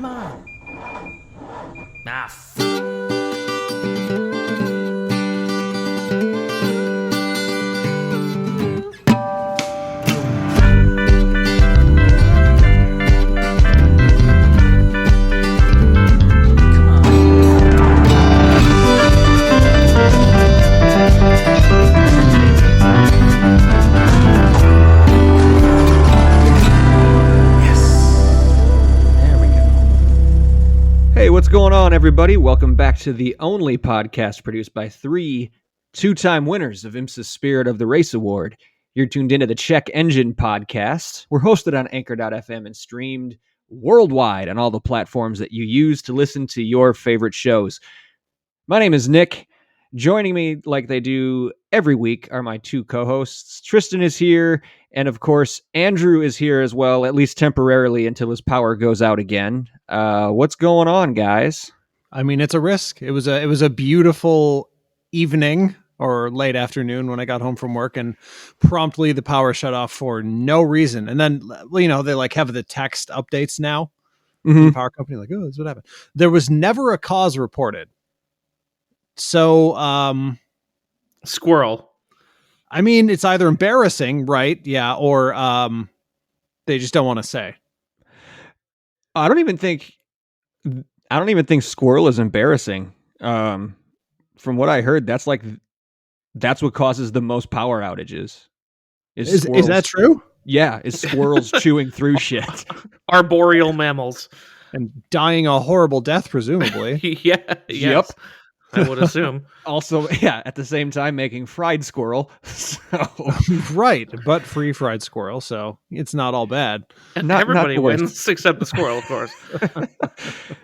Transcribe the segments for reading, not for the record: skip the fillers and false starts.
Come on. Hey, what's going on, everybody? Welcome back to the only podcast produced by three two-time winners of IMSA's Spirit of the Race Award. You're tuned into the Check Engine Podcast. We're hosted on Anchor.fm and streamed worldwide on all the platforms that you use to listen to your favorite shows. My name is Nick. Joining me, like they do every week, are my two co-hosts. Tristan is here, and of course, Andrew is here as well, at least temporarily until his power goes out again. What's going on, guys? I mean, it's a risk. It was a beautiful evening or late afternoon when I got home from work, and promptly the power shut off for no reason. And then, they like have the text updates now. Mm-hmm. The power company, like, oh, this is what happened. There was never a cause reported. So, Squirrel. I mean, it's either embarrassing, right? Yeah. Or, they just don't want to say. I don't even think squirrel is embarrassing. From what I heard, that's what causes the most power outages. Is that true? Yeah, is squirrels chewing through shit. Arboreal mammals. And dying a horrible death, presumably. Yeah. Yes. Yep. I would assume. Also, yeah, at the same time making fried squirrel. So. Right, but free fried squirrel, so it's not all bad. And everybody wins except the squirrel, of course.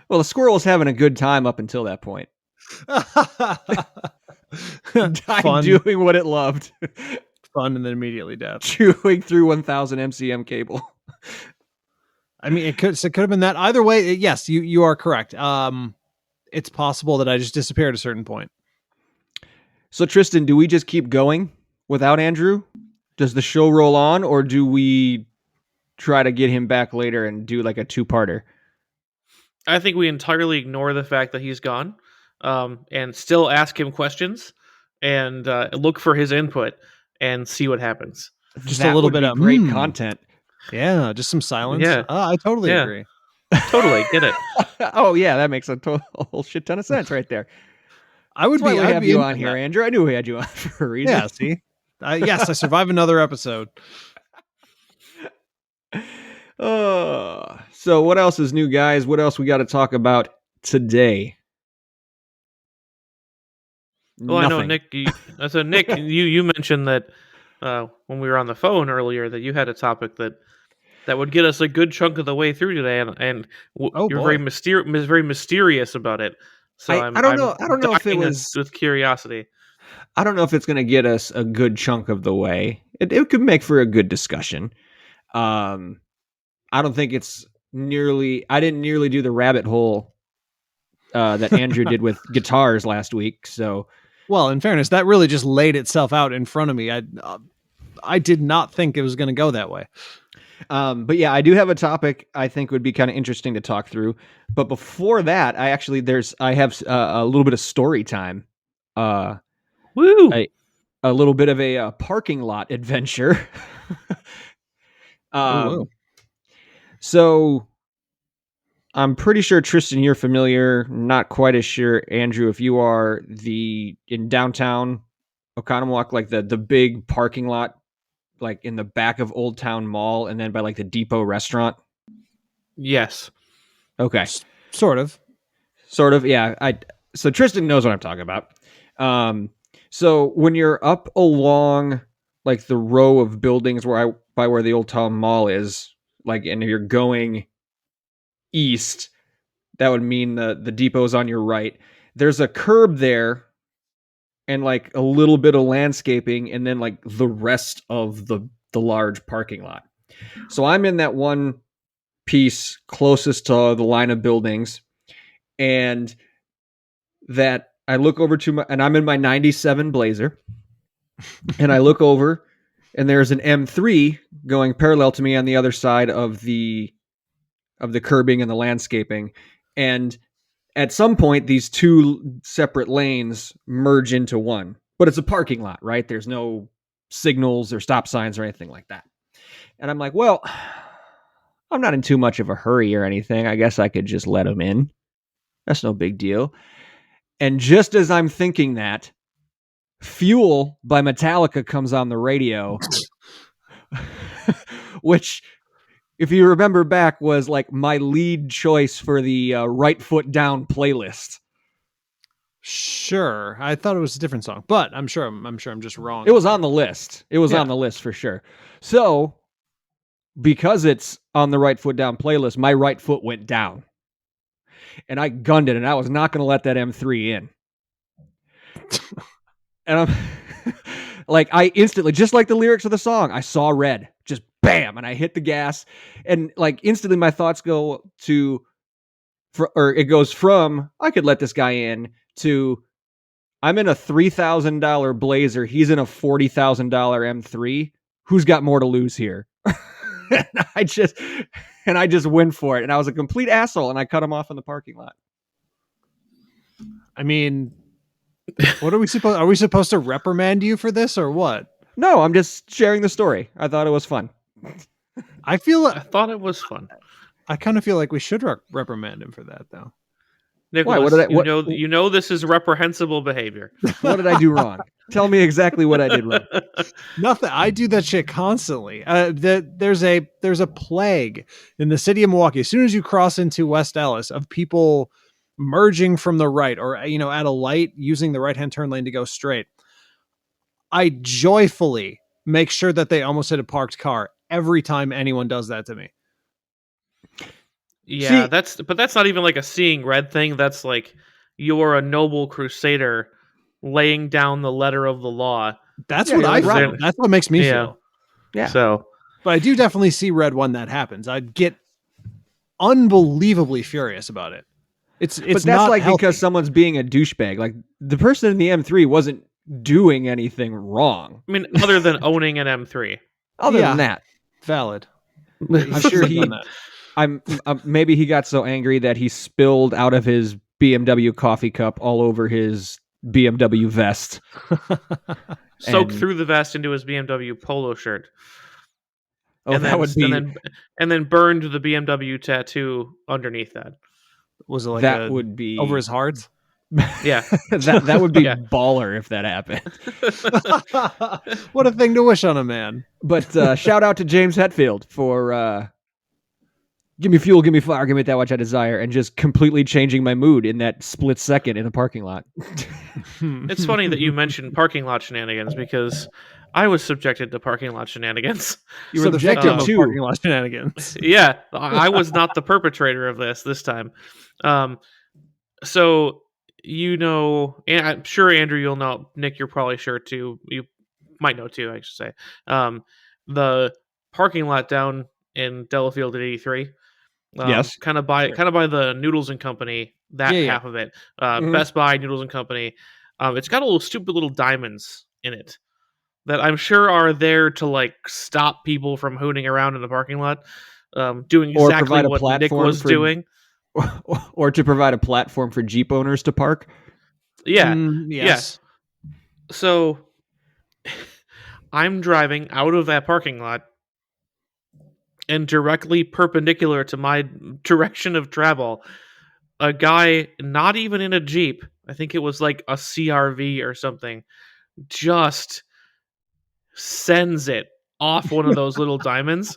Well, the squirrel was having a good time up until that point. Doing what it loved. Fun and then immediately death. Chewing through 1000 MCM cable. I mean, it could have been that. Either way, yes, you are correct. It's possible that I just disappeared at a certain point. So, Tristan, do we just keep going without Andrew? Does the show roll on, or do we try to get him back later and do like a two-parter? I think we entirely ignore the fact that he's gone, and still ask him questions and look for his input and see what happens. Just a little bit of great content. Yeah, just some silence. Yeah. I totally agree. Totally get it. Oh yeah, that makes a whole shit ton of sense right there. I'd have you on here, Andrew. I knew we had you on for a reason. Yeah, see, yes, I survived another episode. So what else is new, guys? What else we got to talk about today? Well, I know, Nick. Nick, you mentioned that when we were on the phone earlier that you had a topic that would get us a good chunk of the way through today, and you're very mysterious about it. So I don't know if it was with curiosity. I don't know if it's going to get us a good chunk of the way. It could make for a good discussion. I don't think it's nearly. I didn't nearly do the rabbit hole that Andrew did with guitars last week. So, well, in fairness, that really just laid itself out in front of me. I did not think it was going to go that way. But yeah, I do have a topic I think would be kind of interesting to talk through. But before that, I have a little bit of story time. Woo! A little bit of a parking lot adventure. So I'm pretty sure, Tristan, you're familiar. Not quite as sure, Andrew, if you are in downtown Oconomowoc, like the big parking lot, like in the back of Old Town Mall, and then by like the Depot restaurant. Yes. Okay. Sort of. Yeah. So Tristan knows what I'm talking about. So when you're up along like the row of buildings by where the Old Town Mall is, like, and you're going east, that would mean the depot's on your right. There's a curb there and like a little bit of landscaping, and then like the rest of the large parking lot. So I'm in that one piece closest to the line of buildings, and that I look over and I'm in my 97 Blazer, and I look over and there's an M3 going parallel to me on the other side of the the curbing and the landscaping. And at some point, these two separate lanes merge into one, but it's a parking lot, right? There's no signals or stop signs or anything like that. And I'm like, well, I'm not in too much of a hurry or anything. I guess I could just let him in. That's no big deal. And just as I'm thinking that, Fuel by Metallica comes on the radio, which, if you remember back, was like my lead choice for the Right Foot Down playlist. Sure, I thought it was a different song, but I'm sure I'm just wrong. It was on the list. It was on the list for sure. So, because it's on the Right Foot Down playlist, my right foot went down, and I gunned it, and I was not going to let that M3 in. And I'm like, I instantly, just like the lyrics of the song, I saw red, just bam, and I hit the gas, and like instantly my thoughts go to, or it goes from, I could let this guy in, to, I'm in a $3,000 Blazer, he's in a $40,000 M3. Who's got more to lose here? and I just went for it, and I was a complete asshole, and I cut him off in the parking lot. I mean, what are we supposed? Are we supposed to reprimand you for this or what? No, I'm just sharing the story. I thought it was fun. I thought it was fun. I kind of feel like we should reprimand him for that, though. Nicholas, you know this is reprehensible behavior. What did I do wrong? Tell me exactly what I did wrong. Nothing. I do that shit constantly. There's a plague in the city of Milwaukee. As soon as you cross into West Ellis, of people merging from the right, or at a light using the right-hand turn lane to go straight. I joyfully make sure that they almost hit a parked car every time anyone does that to me. Yeah, that's not even like a seeing red thing. That's like you're a noble crusader laying down the letter of the law. That's what I feel. That's what makes me feel. Yeah. So, but I do definitely see red when that happens. I'd get unbelievably furious about it. But that's not like healthy. Because someone's being a douchebag. Like the person in the M3 wasn't doing anything wrong. I mean, other than owning an M3. Other than that, valid. I'm sure maybe he got so angry that he spilled out of his BMW coffee cup all over his BMW vest. Soaked through the vest into his BMW polo shirt. Oh, and then burned the BMW tattoo underneath that. Was it like would be over his heart? Yeah. that would be baller if that happened. What a thing to wish on a man. But shout out to James Hetfield for give me fuel, give me fire, give me that which I desire, and just completely changing my mood in that split second in the parking lot. It's funny that you mentioned parking lot shenanigans, because I was subjected to parking lot shenanigans. You were subjected to parking lot shenanigans. Yeah, I was not the perpetrator of this time. So, and I'm sure, Andrew, you'll know. Nick, you're probably sure too. You might know too, I should say. The parking lot down in Delafield at 83. Yes, kind of by the Noodles and Company. Half of it. Best Buy, Noodles and Company. It's got stupid little diamonds in it that I'm sure are there to like stop people from hooning around in the parking lot, doing exactly what Nick was doing, or to provide a platform for Jeep owners to park. Yeah, yes. Yeah. So I'm driving out of that parking lot, and directly perpendicular to my direction of travel, a guy not even in a Jeep, I think it was like a CRV or something, just sends it off one of those little diamonds,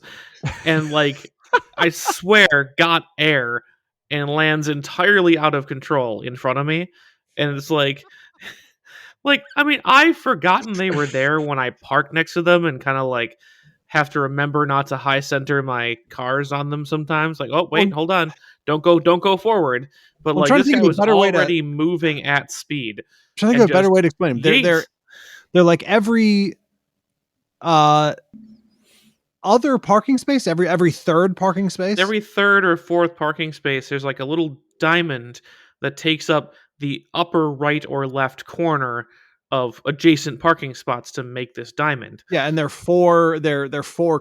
and like I swear got air and lands entirely out of control in front of me. And it's like I mean, I've forgotten they were there when I park next to them, and kind of like have to remember not to high center my cars on them sometimes. Like, oh wait, hold on, don't go forward. But like this guy was already moving at speed. I'm trying to think of a better way to explain them. They're like every other parking space, every third parking space, every third or fourth parking space. There's like a little diamond that takes up the upper right or left corner of adjacent parking spots to make this diamond. Yeah, and they're four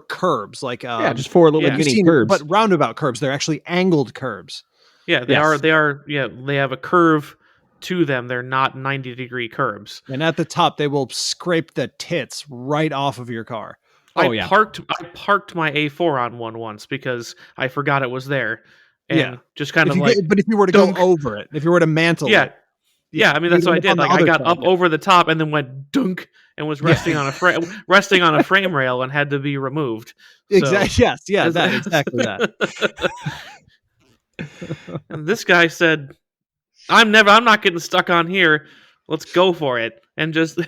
curbs, like just 4 little mini curbs, but roundabout curbs. They're actually angled curbs. Yeah, they are. Yeah, they have a curve to them. They're not 90-degree curbs. And at the top, they will scrape the tits right off of your car. I parked my A4 on one once because I forgot it was there, and just kind of but if you were to go over it, if you were to mantle it. Yeah, I mean that's what I did. Like I got up over the top and then went dunk and was resting on a frame rail and had to be removed. Exactly. Yes. Yeah. Exactly that. And this guy said, I'm not getting stuck on here. Let's go for it. And just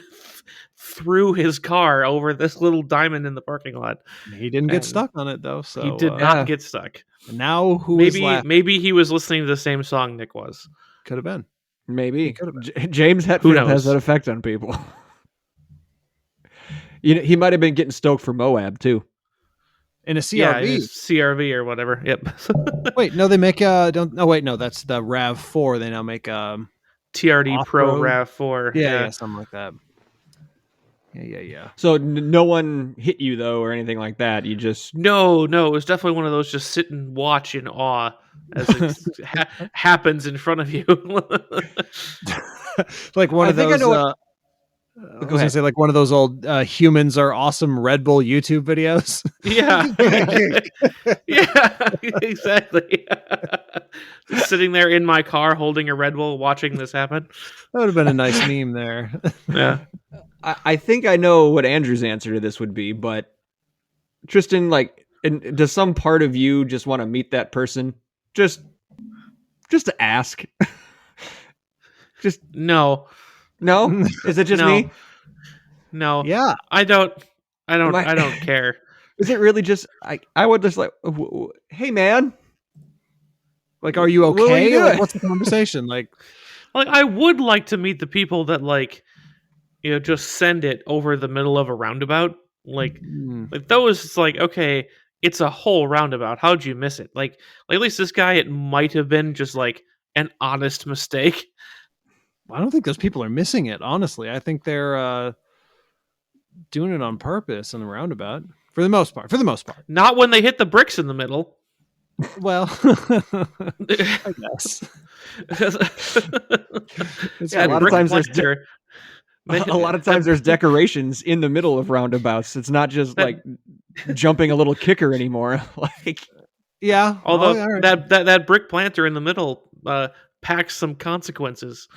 threw his car over this little diamond in the parking lot. He didn't get stuck on it though. So he did not get stuck. Now maybe he was listening to the same song Nick was. Could have been. Maybe. James Hetfield has that effect on people. He might have been getting stoked for Moab too. In a CRV. Yeah, CRV or whatever. Yep. Wait, no, they make no, that's the RAV4. They now make TRD Pro RAV4. Yeah, something like that. Yeah. So no one hit you though, or anything like that. You just no. It was definitely one of those just sit and watch in awe as it happens in front of you. Like one of those. Go ahead. Say like one of those old humans are awesome Red Bull YouTube videos. Yeah. Yeah, exactly. Just sitting there in my car holding a Red Bull watching this happen. That would have been a nice meme there. Yeah. I think I know what Andrew's answer to this would be, but Tristan, like, does some part of you just want to meet that person? Just to ask. Just no. Is it just me? No. Yeah. I don't care. Is it really just I would just like, hey man, like, are you okay? Like, what's the conversation? Like I would like to meet the people that just send it over the middle of a roundabout. Like those, it's like, okay, it's a whole roundabout. How'd you miss it? Like at least this guy, it might have been just like an honest mistake. I don't think those people are missing it, honestly. I think they're doing it on purpose in the roundabout. For the most part. Not when they hit the bricks in the middle. Well, I guess. A lot of times there's decorations in the middle of roundabouts. It's not just like jumping a little kicker anymore. Yeah. Although that brick planter in the middle packs some consequences.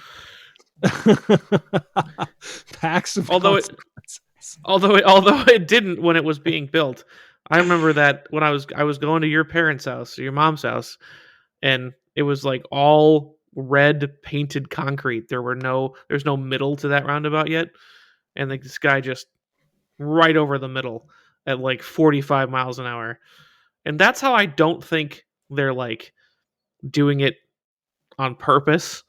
Although it didn't when it was being built. I remember that when I was going to your parents' house, or your mom's house, and it was like all red painted concrete. There's no middle to that roundabout yet, and like this guy just right over the middle at like 45 miles an hour. And that's how I don't think they're like doing it on purpose,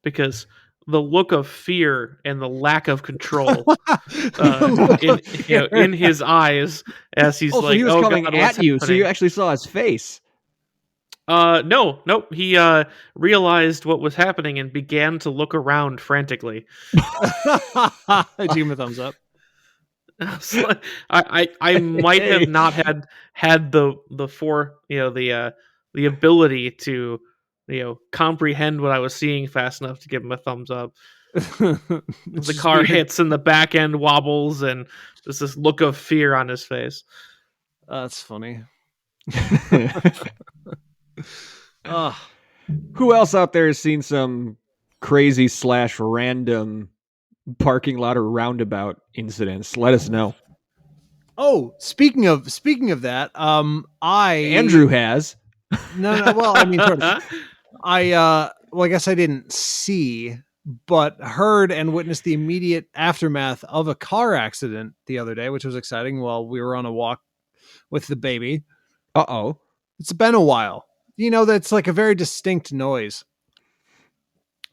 because the look of fear and the lack of control in his eyes as he's so he was coming at you, so you actually saw his face. No, he realized what was happening and began to look around frantically. I give him a thumbs up. I might have not had the ability to comprehend what I was seeing fast enough to give him a thumbs up. The car hits and the back end wobbles, and there's this look of fear on his face. That's funny. Who else out there has seen some crazy / random parking lot or roundabout incidents? Let us know. Oh, speaking of that, Andrew has. No. Well, I mean, I guess I didn't see, but heard and witnessed the immediate aftermath of a car accident the other day, which was exciting while we were on a walk with the baby. Uh-oh. It's been a while. That's like a very distinct noise.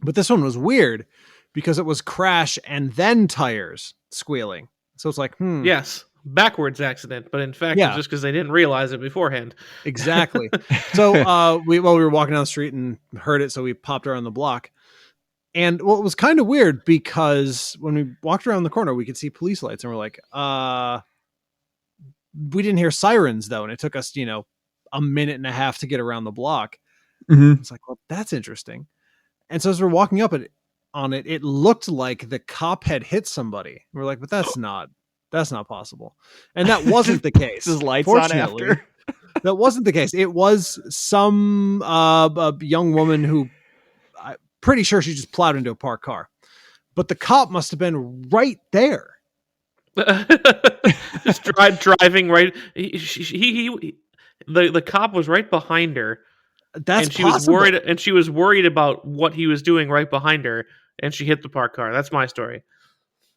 But this one was weird because it was crash and then tires squealing. So it's like, Yes. Backwards accident, but in fact it's just because they didn't realize it beforehand. Exactly. So we were walking down the street and heard it, so we popped around the block, And well, it was kind of weird because when we walked around the corner, we could see police lights, and we're like, we didn't hear sirens though, and it took us, a minute and a half to get around the block. Mm-hmm. It's like, well, that's interesting. And so as we're walking up on it, it looked like the cop had hit somebody. We're like, but that's not possible. And that wasn't the case. His lights on after. That wasn't the case. It was some a young woman who, I'm pretty sure she just plowed into a parked car. But the cop must have been right there. Just driving right. The cop was right behind her. That's possible. She was worried about what he was doing right behind her, and she hit the parked car. That's my story.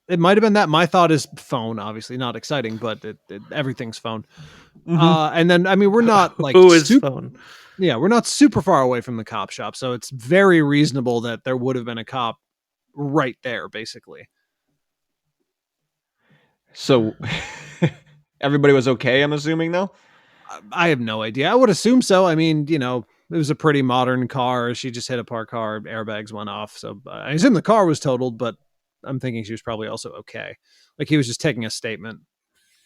It might have been that. My thought is phone, obviously not exciting, but everything's phone. Mm-hmm. And then, I mean, we're not like who is phone? Yeah, we're not super far away from the cop shop, so it's very reasonable that there would have been a cop right there, basically. So everybody was okay, I'm assuming, though? I have no idea. I would assume so. I mean, it was a pretty modern car. She just hit a parked car. Airbags went off. So I assume the car was totaled, but I'm thinking she was probably also okay. Like he was just taking a statement.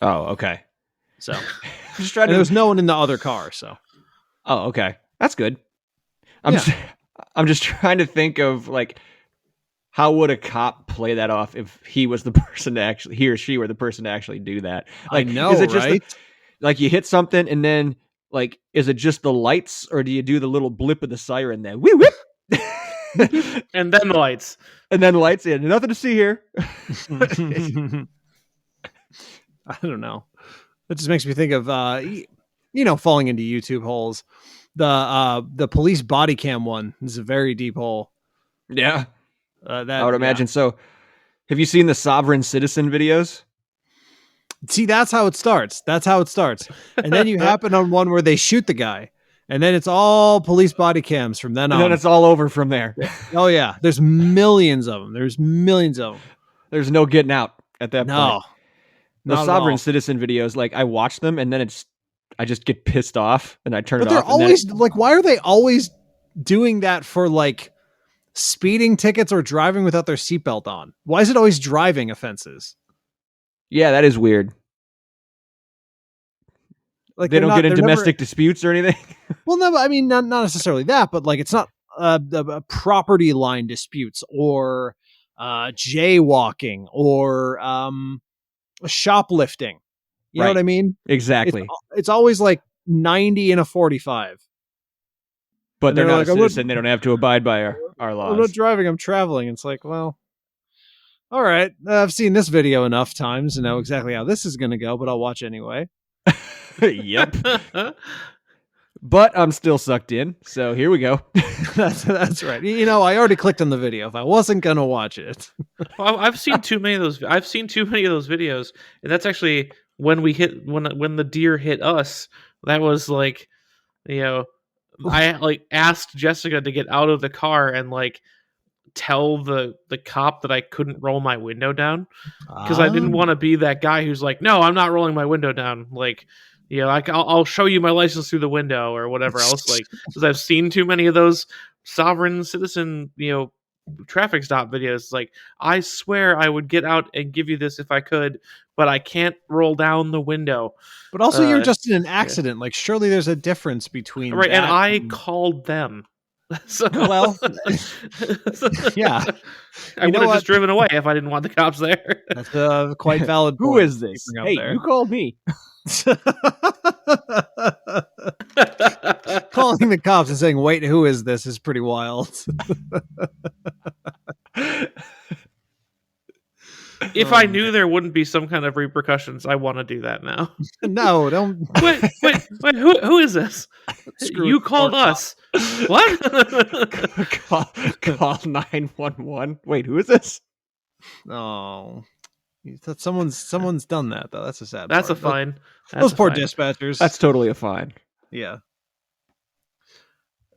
Oh, okay. So just trying to. There was no one in the other car. So. Oh, okay. That's good. I'm just trying to think of like, how would a cop play that off if he was the person to he or she were the person to actually do that? Like, I know, is it just right? Like you hit something and then like, is it just the lights or do you do the little blip of the siren then? Wee whip. And then the lights. And then the lights in. Nothing to see here. I don't know. That just makes me think of falling into YouTube holes. The police body cam one is a very deep hole. Yeah. I would imagine so. Have you seen the sovereign citizen videos? See, that's how it starts. And then you happen on one where they shoot the guy. And then it's all police body cams from then on. And then it's all over from there. Oh, yeah. There's millions of them. There's no getting out at that point. The sovereign citizen videos, like I watch them and then I just get pissed off and I turn it off. But they're always why are they always doing that for like speeding tickets or driving without their seatbelt on? Why is it always driving offenses? Yeah, that is weird. Like they don't get in domestic disputes or anything. Well, no, I mean, not necessarily that, but like it's not property line disputes or jaywalking or shoplifting. You know what I mean? Exactly. It's always like 90 and a 45. But they're not a citizen. They don't have to abide by our laws. I'm not driving. I'm traveling. It's like, well, all right. I've seen this video enough times to know exactly how this is going to go, but I'll watch anyway. Yep. But I'm still sucked in, so here we go. That's right. I already clicked on the video if I wasn't going to watch it. Well, I've seen too many of those. I've seen too many of those videos, and that's actually when when the deer hit us. That was like, I like asked Jessica to get out of the car and like tell the cop that I couldn't roll my window down because I didn't want to be that guy who's like, no, I'm not rolling my window down. Like, I'll show you my license through the window or whatever else. Like, because I've seen too many of those sovereign citizen, traffic stop videos. Like, I swear I would get out and give you this if I could, but I can't roll down the window. But also, you're just in an accident. Yeah. Like, surely there's a difference between right. And I called them. So, well, yeah, I would have just driven away if I didn't want the cops there. That's a quite valid point. Who is this? Hey, you called me. Calling the cops and saying, wait, who is this is pretty wild. If I knew there wouldn't be some kind of repercussions, I want to do that now. No, don't. Wait, who is this? You called us. What? Call 911. Wait, who is this? Oh, someone's done that though. That's a sad. That's part. A fine. Those poor dispatchers. That's totally a fine. Yeah.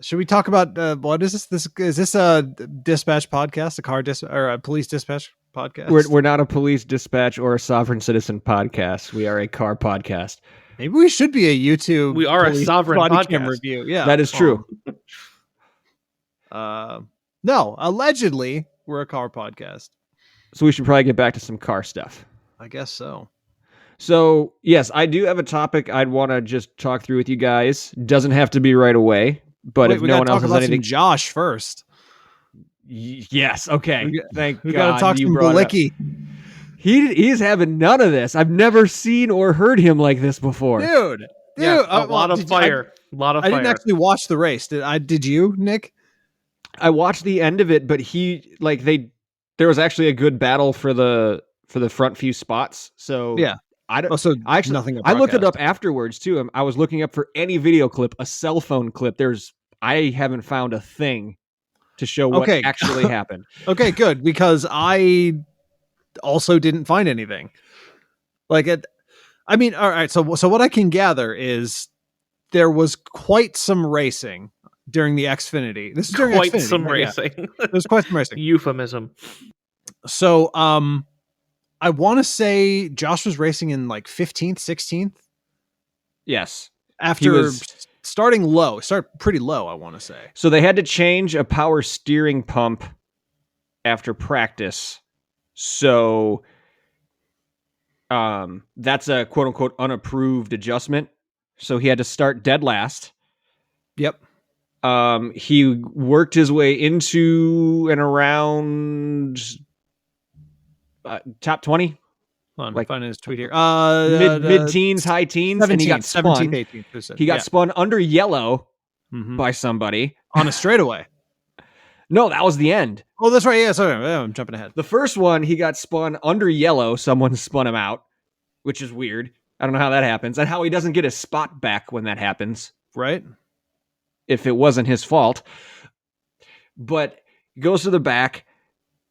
Should we talk about what is this? Is this a dispatch podcast, or a police dispatch podcast? We're not a police dispatch or a sovereign citizen podcast. We are a car podcast. Maybe we should be a YouTube. We are a sovereign podcast review. Yeah, that is true. No, allegedly, we're a car podcast. So we should probably get back to some car stuff. I guess so. So, yes, I do have a topic I'd want to just talk through with you guys. Doesn't have to be right away, but if no one else has anything, Josh first. Yes, okay. Thank God. We got to talk some Bilicki. He's having none of this. I've never seen or heard him like this before, dude. Yeah, a lot of fire. I didn't actually watch the race. Did you, Nick? I watched the end of it, but there was actually a good battle for the front few spots. So yeah. I looked it up afterwards too. I was looking up for any video clip, a cell phone clip. I haven't found a thing to show what actually happened. Okay, good, because I also didn't find anything. All right. So what I can gather is there was quite some racing during the Xfinity. This is during quite Xfinity, some racing. Yeah. There's quite some racing. Euphemism. So, I want to say Josh was racing in like 15th, 16th. Yes. After starting pretty low, I want to say. So they had to change a power steering pump after practice. So that's a quote unquote unapproved adjustment. So he had to start dead last. Yep. He worked his way into and around top 20. Hold on, find his tweet here. Mid-teens, high teens, 17th, and he got spun. 17th, 18th. He got spun under yellow by somebody on a straightaway. No, that was the end. Oh, that's right. Yeah, sorry, I'm jumping ahead. The first one, he got spun under yellow. Someone spun him out, which is weird. I don't know how that happens, and how he doesn't get his spot back when that happens. Right? If it wasn't his fault. But he goes to the back,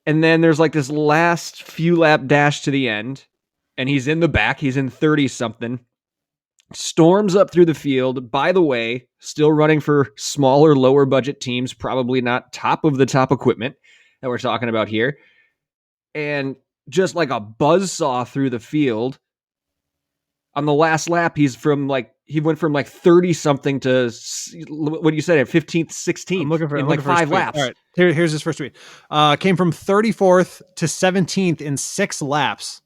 and then there's like this last few lap dash to the end, and he's in the back. He's in 30-something. Storms up through the field. By the way, still running for smaller, lower budget teams, probably not top of the top equipment that we're talking about here. And just like a buzzsaw through the field. On the last lap, he went from like 30-something to, what do you say, 15th, 16th I'm looking for, in like 5 laps. All right, here's his first tweet. Came from 34th to 17th in 6 laps.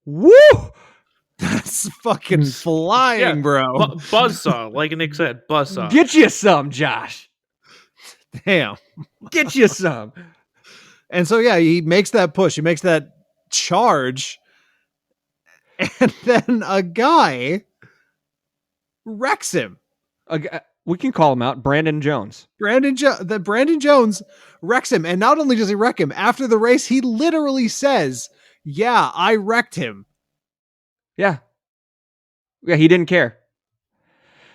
Woo! That's fucking flying, bro. Buzzsaw, like Nick said, buzzsaw. Get you some, Josh. Damn. Get you some. And so, yeah, he makes that push. He makes that charge. And then a guy wrecks him. We can call him out. Brandon Jones. Brandon Jones wrecks him. And not only does he wreck him, after the race, he literally says, yeah, I wrecked him. Yeah, he didn't care.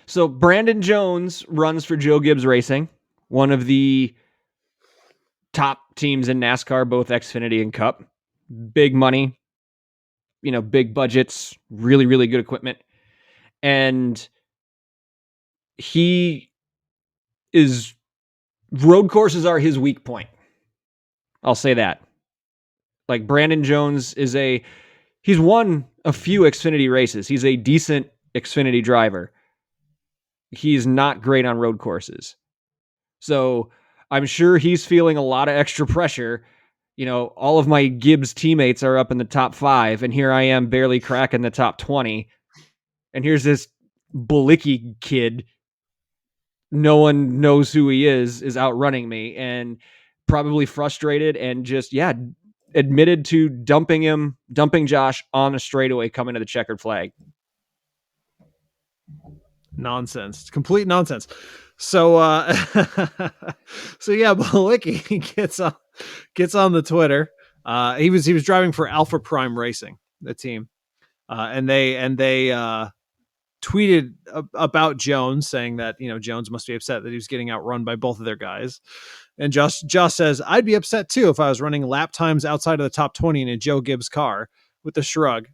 So Brandon Jones runs for Joe Gibbs Racing, one of the top teams in NASCAR, both Xfinity and Cup. Big money, big budgets, really, really good equipment. And road courses are his weak point. I'll say that. Like Brandon Jones he's won a few Xfinity races. He's a decent Xfinity driver. He's not great on road courses. So I'm sure he's feeling a lot of extra pressure. All of my Gibbs teammates are up in the top 5, and here I am barely cracking the top 20. And here's this Bilicki kid. No one knows who he is outrunning me, and probably frustrated and just, admitted to dumping Josh on a straightaway coming to the checkered flag. Nonsense. Complete nonsense. So Bilicki gets on the Twitter. He was driving for Alpha Prime Racing, the team. And they tweeted about Jones, saying that, Jones must be upset that he was getting outrun by both of their guys. And Josh says, I'd be upset too if I was running lap times outside of the top 20 in a Joe Gibbs car, with a shrug.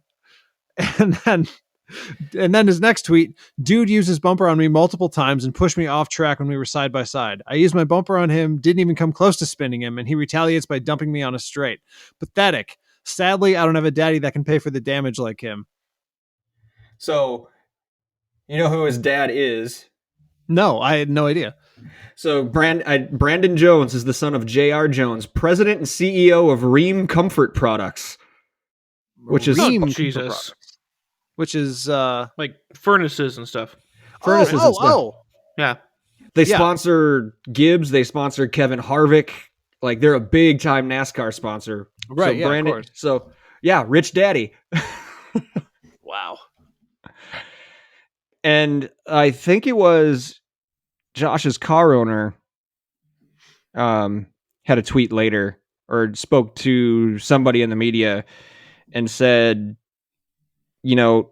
And then his next tweet, dude used his bumper on me multiple times and pushed me off track when we were side by side. I used my bumper on him, didn't even come close to spinning him, and he retaliates by dumping me on a straight. Pathetic. Sadly, I don't have a daddy that can pay for the damage like him. So, you know who his dad is? No, I had no idea. So Brandon Jones is the son of J.R. Jones, president and CEO of Ream Comfort Products, which is Jesus, which is like furnaces and stuff. Furnaces and stuff. Yeah. They sponsor Gibbs. They sponsor Kevin Harvick. Like they're a big time NASCAR sponsor. Right. So Brandon. Of course. So yeah, Rich Daddy. Wow. And I think it was Josh's car owner had a tweet later or spoke to somebody in the media and said, you know,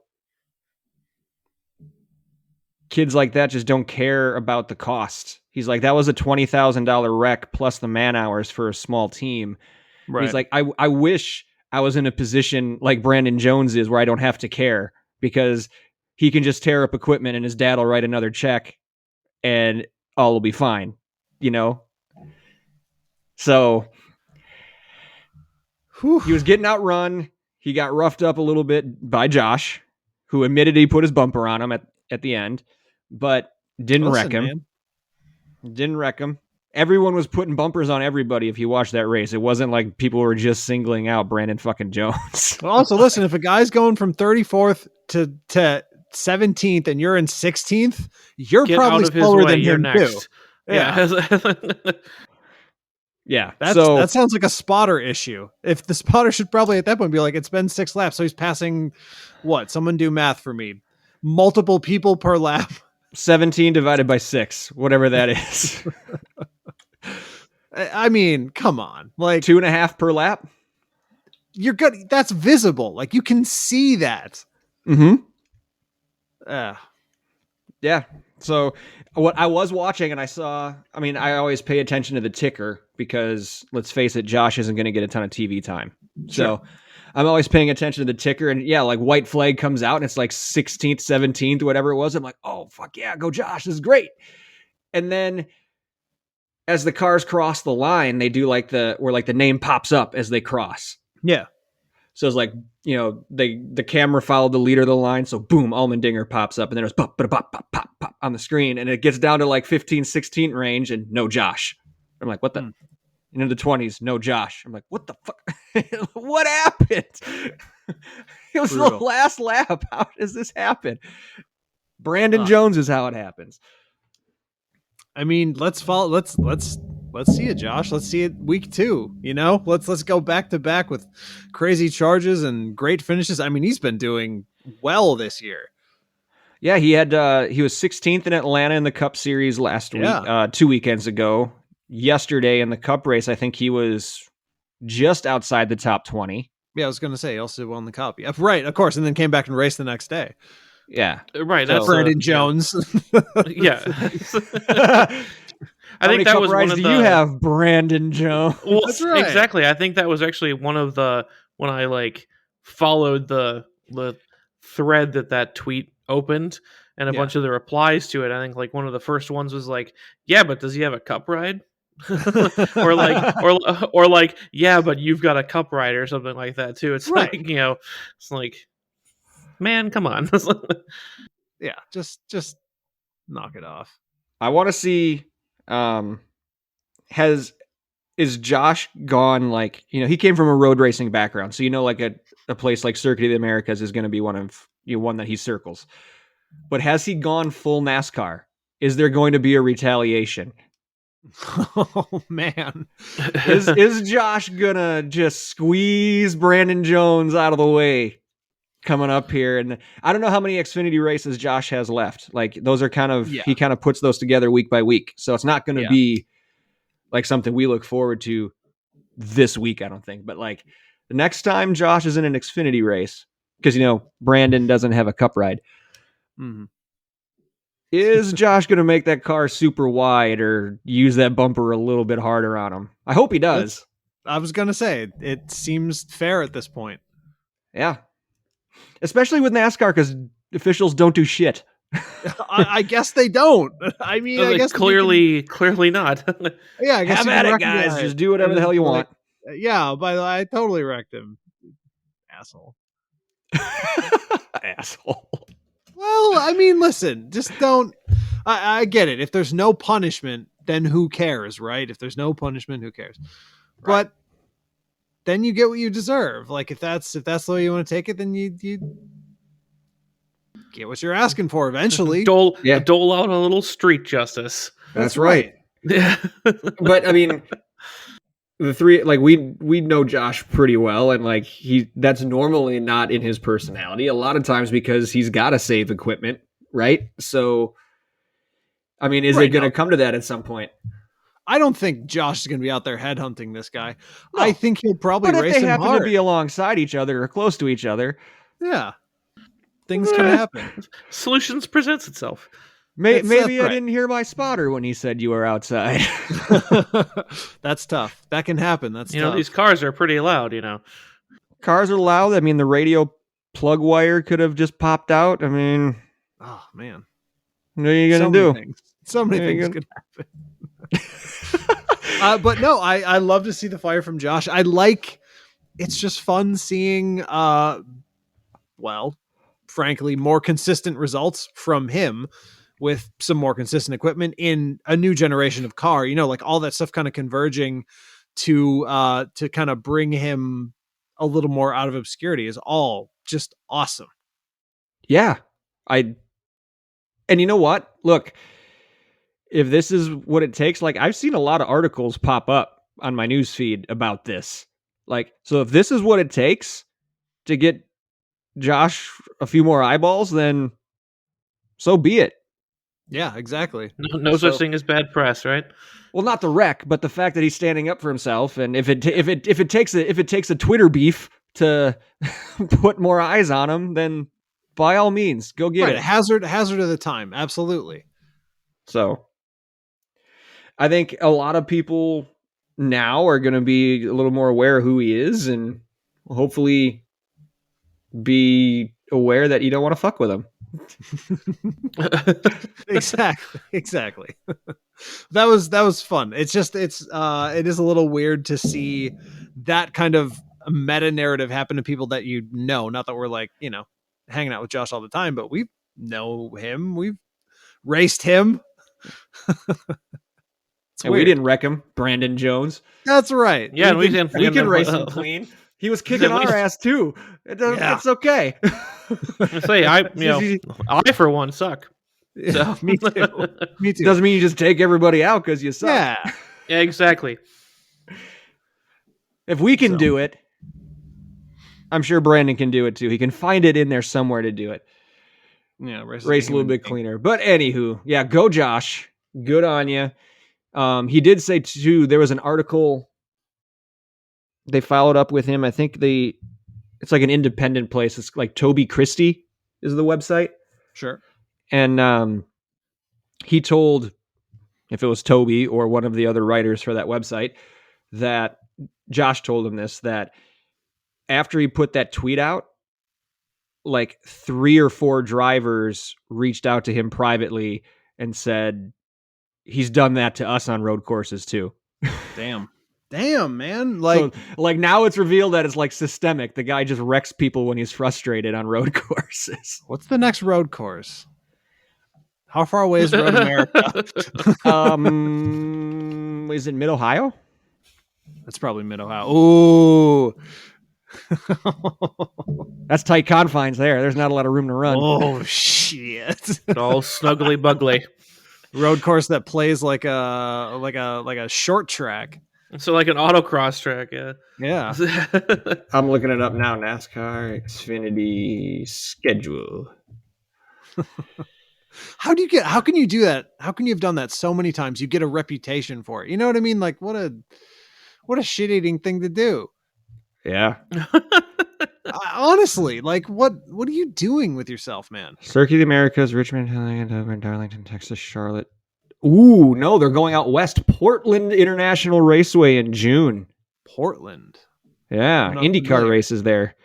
kids like that just don't care about the cost. He's like, that was a $20,000 wreck plus the man hours for a small team. Right. He's like, I wish I was in a position like Brandon Jones is where I don't have to care because he can just tear up equipment and his dad will write another check and all will be fine, you know? So he was getting outrun. He got roughed up a little bit by Josh, who admitted he put his bumper on him at the end, but didn't wreck him. Man. Didn't wreck him. Everyone was putting bumpers on everybody if you watch that race. It wasn't like people were just singling out Brandon fucking Jones. Well, also, listen, if a guy's going from 34th to 17th and you're in 16th, you're probably slower than him too. Yeah. Yeah. That sounds like a spotter issue. If the spotter should probably at that point be like, it's been 6 laps. So he's passing what? Someone do math for me. Multiple people per lap. 17 divided by 6, whatever that is. I mean, come on. Like 2.5 per lap. You're good. That's visible. Like you can see that. Mm-hmm. Yeah. So what I was watching and I saw, I mean, I always pay attention to the ticker because let's face it, Josh isn't going to get a ton of TV time. Sure. So I'm always paying attention to the ticker and yeah, like white flag comes out and it's like 16th, 17th, whatever it was. I'm like, oh fuck yeah, go Josh. This is great. And then as the cars cross the line, they do like where like the name pops up as they cross. Yeah. So it's like, you know, the camera followed the leader of the line. So boom, Allmendinger pops up and then it was pop, pop, pop, pop, pop, pop on the screen. And it gets down to like 15, 16 range and no Josh. I'm like, what the? And in the 20s, no Josh. I'm like, what the fuck? What happened? It was brutal. The last lap. How does this happen? Brandon Jones is how it happens. I mean, let's see it, Josh. Let's see it week 2. You know, let's go back to back with crazy charges and great finishes. I mean, he's been doing well this year. Yeah, he was 16th in Atlanta in the Cup Series last week, 2 weekends ago. Yesterday in the Cup race, I think he was just outside the top 20. Yeah, I was going to say he also won the Cup. Yeah, right, of course, and then came back and raced the next day. Yeah, right. That's Brandon Jones. Yeah. I think that was one of the. Do you have Brandon Jones? Well, that's right. Exactly. I think that was actually one of the when I like followed the thread that tweet opened and a bunch of the replies to it. I think like one of the first ones was like, "Yeah, but does he have a Cup ride?" or like, "Yeah, but you've got a Cup ride" or something like that too. It's right. Like, you know, it's like, man, come on. Yeah, just knock it off. I want to see. Is Josh gone? Like, you know, he came from a road racing background, so you know, like a place like Circuit of the Americas is going to be one that he circles. But has he gone full NASCAR? Is there going to be a retaliation? Oh man, is Josh gonna just squeeze Brandon Jones out of the way coming up here? And I don't know how many Xfinity races Josh has left. Like those are kind of he kind of puts those together week by week, so it's not going to be like something we look forward to this week, I don't think. But like the next time Josh is in an Xfinity race, because you know Brandon doesn't have a Cup ride. Mm-hmm. Is Josh going to make that car super wide or use that bumper a little bit harder on him? I hope he does. I was going to say, it seems fair at this point. Yeah. Especially with NASCAR, because officials don't do shit. I guess they don't. I mean, I guess clearly not. Yeah, I guess have at it, guys. Just do whatever the hell you want. Yeah, but I totally wrecked him. Asshole. Asshole. Well, I mean, listen, just don't. I get it. If there's no punishment, then who cares, right? If there's no punishment, who cares? Right. But then you get what you deserve. Like if that's the way you want to take it, then you get what you're asking for eventually. Dole out a little street justice. That's right. Yeah. But I mean, the three, like we know Josh pretty well, and like that's normally not in his personality. A lot of times because he's got to save equipment, right? So, I mean, is it going to come to that at some point? I don't think Josh is going to be out there headhunting this guy. No. I think he'll probably race him hard. But if they happen to be alongside each other or close to each other, yeah, things can happen. Solutions presents itself. Maybe I didn't hear my spotter when he said you were outside. That's tough. That can happen. That's tough. These cars are pretty loud. Cars are loud. I mean, the radio plug wire could have just popped out. I mean, oh man, what are you gonna do? So many things could happen. But no, I love to see the fire from Josh. It's just fun seeing, frankly, more consistent results from him with some more consistent equipment in a new generation of car, like all that stuff kind of converging to kind of bring him a little more out of obscurity is all just awesome. Yeah. And you know what? Look, if this is what it takes, like I've seen a lot of articles pop up on my news feed about this. Like, so if this is what it takes to get Josh a few more eyeballs, then so be it. Yeah, exactly. No such thing as bad press, right? Well, not the wreck, but the fact that he's standing up for himself, and if it takes a Twitter beef to put more eyes on him, then by all means, go get it. Hazard of the time, absolutely. So, I think a lot of people now are going to be a little more aware of who he is, and hopefully be aware that you don't want to fuck with him. Exactly. That was fun. It is a little weird to see that kind of meta narrative happen to people that not that we're like, hanging out with Josh all the time, but we know him. We've raced him. And we didn't wreck him, Brandon Jones. That's right. Yeah, we can race him clean. He was kicking our ass too. It's okay. I say I for one suck. So. Me too. Doesn't mean you just take everybody out because you suck. Yeah, exactly. If we can do it, I'm sure Brandon can do it too. He can find it in there somewhere to do it. Yeah, race a little bit cleaner. But anywho, yeah, go Josh. Good on you. He did say too, there was an article they followed up with him. I think it's like an independent place. It's like Toby Christie is the website. Sure. And he told, if it was Toby or one of the other writers for that website, that Josh told him this, that after he put that tweet out, like 3 or 4 drivers reached out to him privately and said, he's done that to us on road courses too. Damn, man. Like now it's revealed that it's like systemic. The guy just wrecks people when he's frustrated on road courses. What's the next road course? How far away is Road America? Is it Mid-Ohio? That's probably Mid-Ohio. Ooh. That's tight confines there. There's not a lot of room to run. Oh, shit. It's all snuggly buggly. Road course that plays like a short track. So like an autocross track, yeah. Yeah. I'm looking it up now. NASCAR Xfinity schedule. How can you do that? How can you have done that so many times? You get a reputation for it. You know what I mean? Like what a shit-eating thing to do. Yeah. Honestly, like what are you doing with yourself, man? Circuit of the Americas, Richmond, Darlington, Texas, Charlotte. Ooh, no, they're going out west. Portland International Raceway in June. Portland. Yeah, IndyCar races there.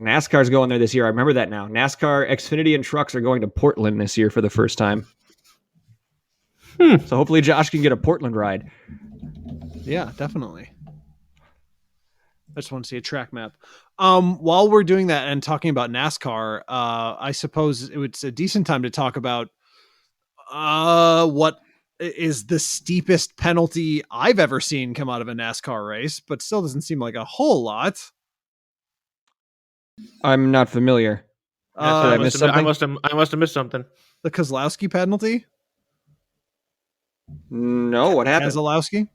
NASCAR's going there this year. I remember that now. NASCAR, Xfinity, and trucks are going to Portland this year for the first time. So hopefully Josh can get a Portland ride. Yeah, definitely. I just want to see a track map. While we're doing that and talking about NASCAR, I suppose it's a decent time to talk about what is the steepest penalty I've ever seen come out of a NASCAR race, but still doesn't seem like a whole lot. I'm not familiar. Did I miss something? I must have missed something. The Kozlowski penalty? No, what happened? Keselowski?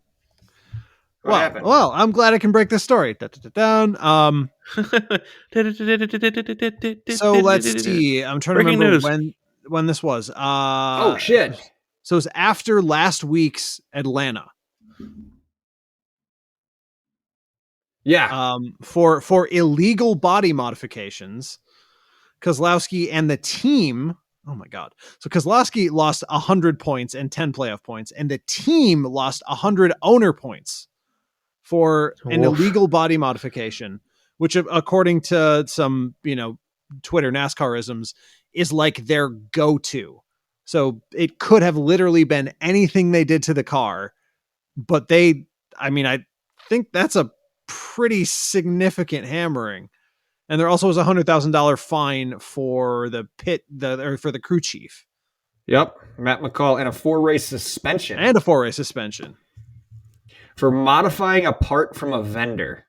What happened? Well, I'm glad I can break this story. So let's see. I'm trying to remember when this was. Oh shit! So it was after last week's Atlanta. Yeah. For illegal body modifications, Kozlowski and the team. Oh my God. So Kozlowski lost 100 points and 10 playoff points, and the team lost 100 owner points for an illegal body modification, which according to some, Twitter NASCArisms is like their go-to. So it could have literally been anything they did to the car, but I think that's a pretty significant hammering. And there also was $100,000 fine for for the crew chief. Yep, Matt McCall, and a 4-race suspension. For modifying a part from a vendor.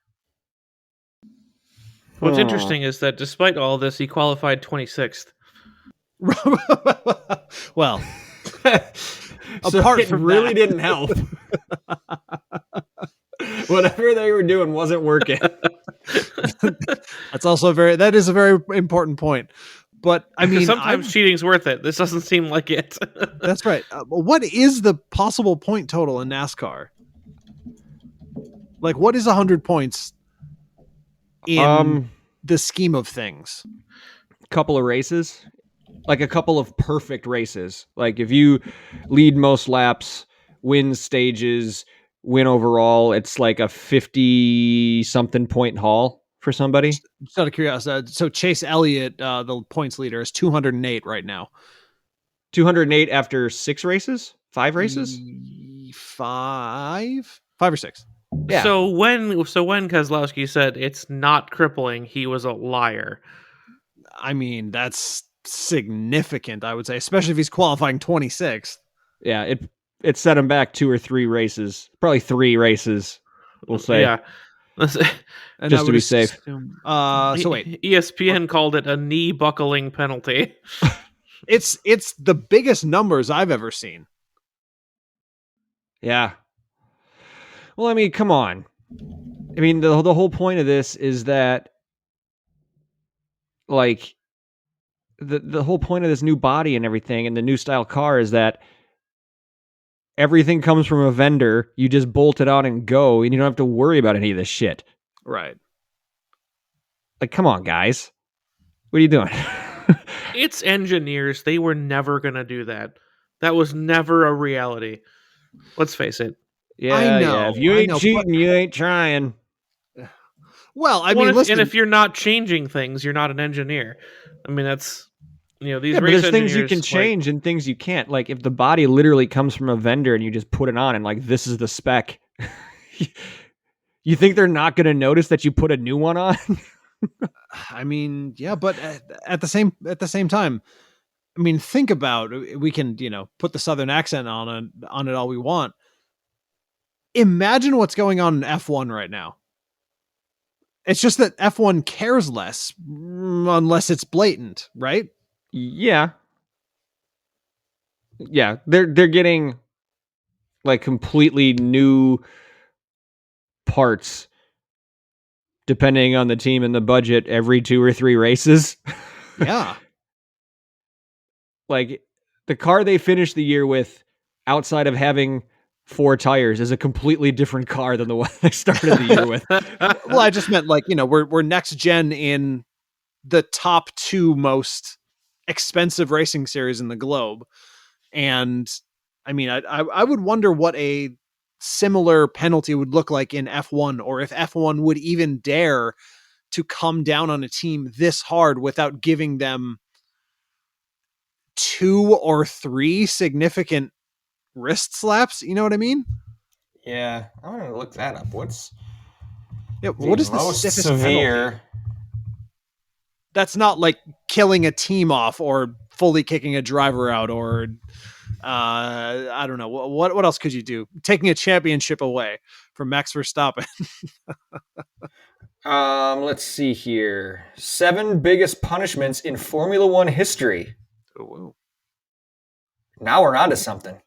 What's interesting is that despite all this, he qualified 26th. Well, so apart from really didn't help. Whatever they were doing wasn't working. That is a very important point. But I mean, sometimes cheating's worth it. This doesn't seem like it. That's right. What is the possible point total in NASCAR? Like, what is 100 points in the scheme of things? Couple of races, like a couple of perfect races. Like if you lead most laps, win stages, win overall, it's like a 50-something point haul for somebody. Just out of curiosity, so Chase Elliott, the points leader, is 208 right now. 208 after 6 races? 5 races? 5 or 6. Yeah. So when Kozlowski said it's not crippling, he was a liar. I mean, that's significant, I would say, especially if he's qualifying 26th. Yeah, it set him back 2 or 3 races, probably 3 races. We'll say. Yeah. Just to be safe. So wait, ESPN called it a knee buckling penalty. It's the biggest numbers I've ever seen. Yeah. Well, I mean, come on. I mean, the whole point of this is that, like, the whole point of this new body and everything and the new style car is that everything comes from a vendor. You just bolt it on and go, and you don't have to worry about any of this shit. Right. Like, come on, guys. What are you doing? It's engineers. They were never going to do that. That was never a reality. Let's face it. Yeah, I know. Yeah. If you ain't cheating, you ain't trying. Well, I mean, listen. And if you're not changing things, you're not an engineer. I mean, that's, these race there's things you can change and things you can't. Like, if the body literally comes from a vendor and you just put it on and, like, this is the spec, you think they're not going to notice that you put a new one on? I mean, yeah, but at the same time, I mean, think about, we can, put the Southern accent on it all we want. Imagine what's going on in F1 right now. It's just that F1 cares less unless it's blatant, right? Yeah. Yeah, they're getting like completely new parts depending on the team and the budget every 2 or 3 races. Yeah. Like the car they finished the year with outside of having 4 tires is a completely different car than the one they started the year with. Well, I just meant like, we're next gen in the top 2 most expensive racing series in the globe. And I mean, I would wonder what a similar penalty would look like in F1, or if F1 would even dare to come down on a team this hard without giving them 2 or 3 significant wrist slaps. You know what I mean? Yeah, I'm gonna look that up. What is the stiffest severe penalty? That's not like killing a team off or fully kicking a driver out or I don't know. What else could you do? Taking a championship away from Max Verstappen. Let's see here. 7 biggest punishments in Formula One history. Oh, now we're on to something.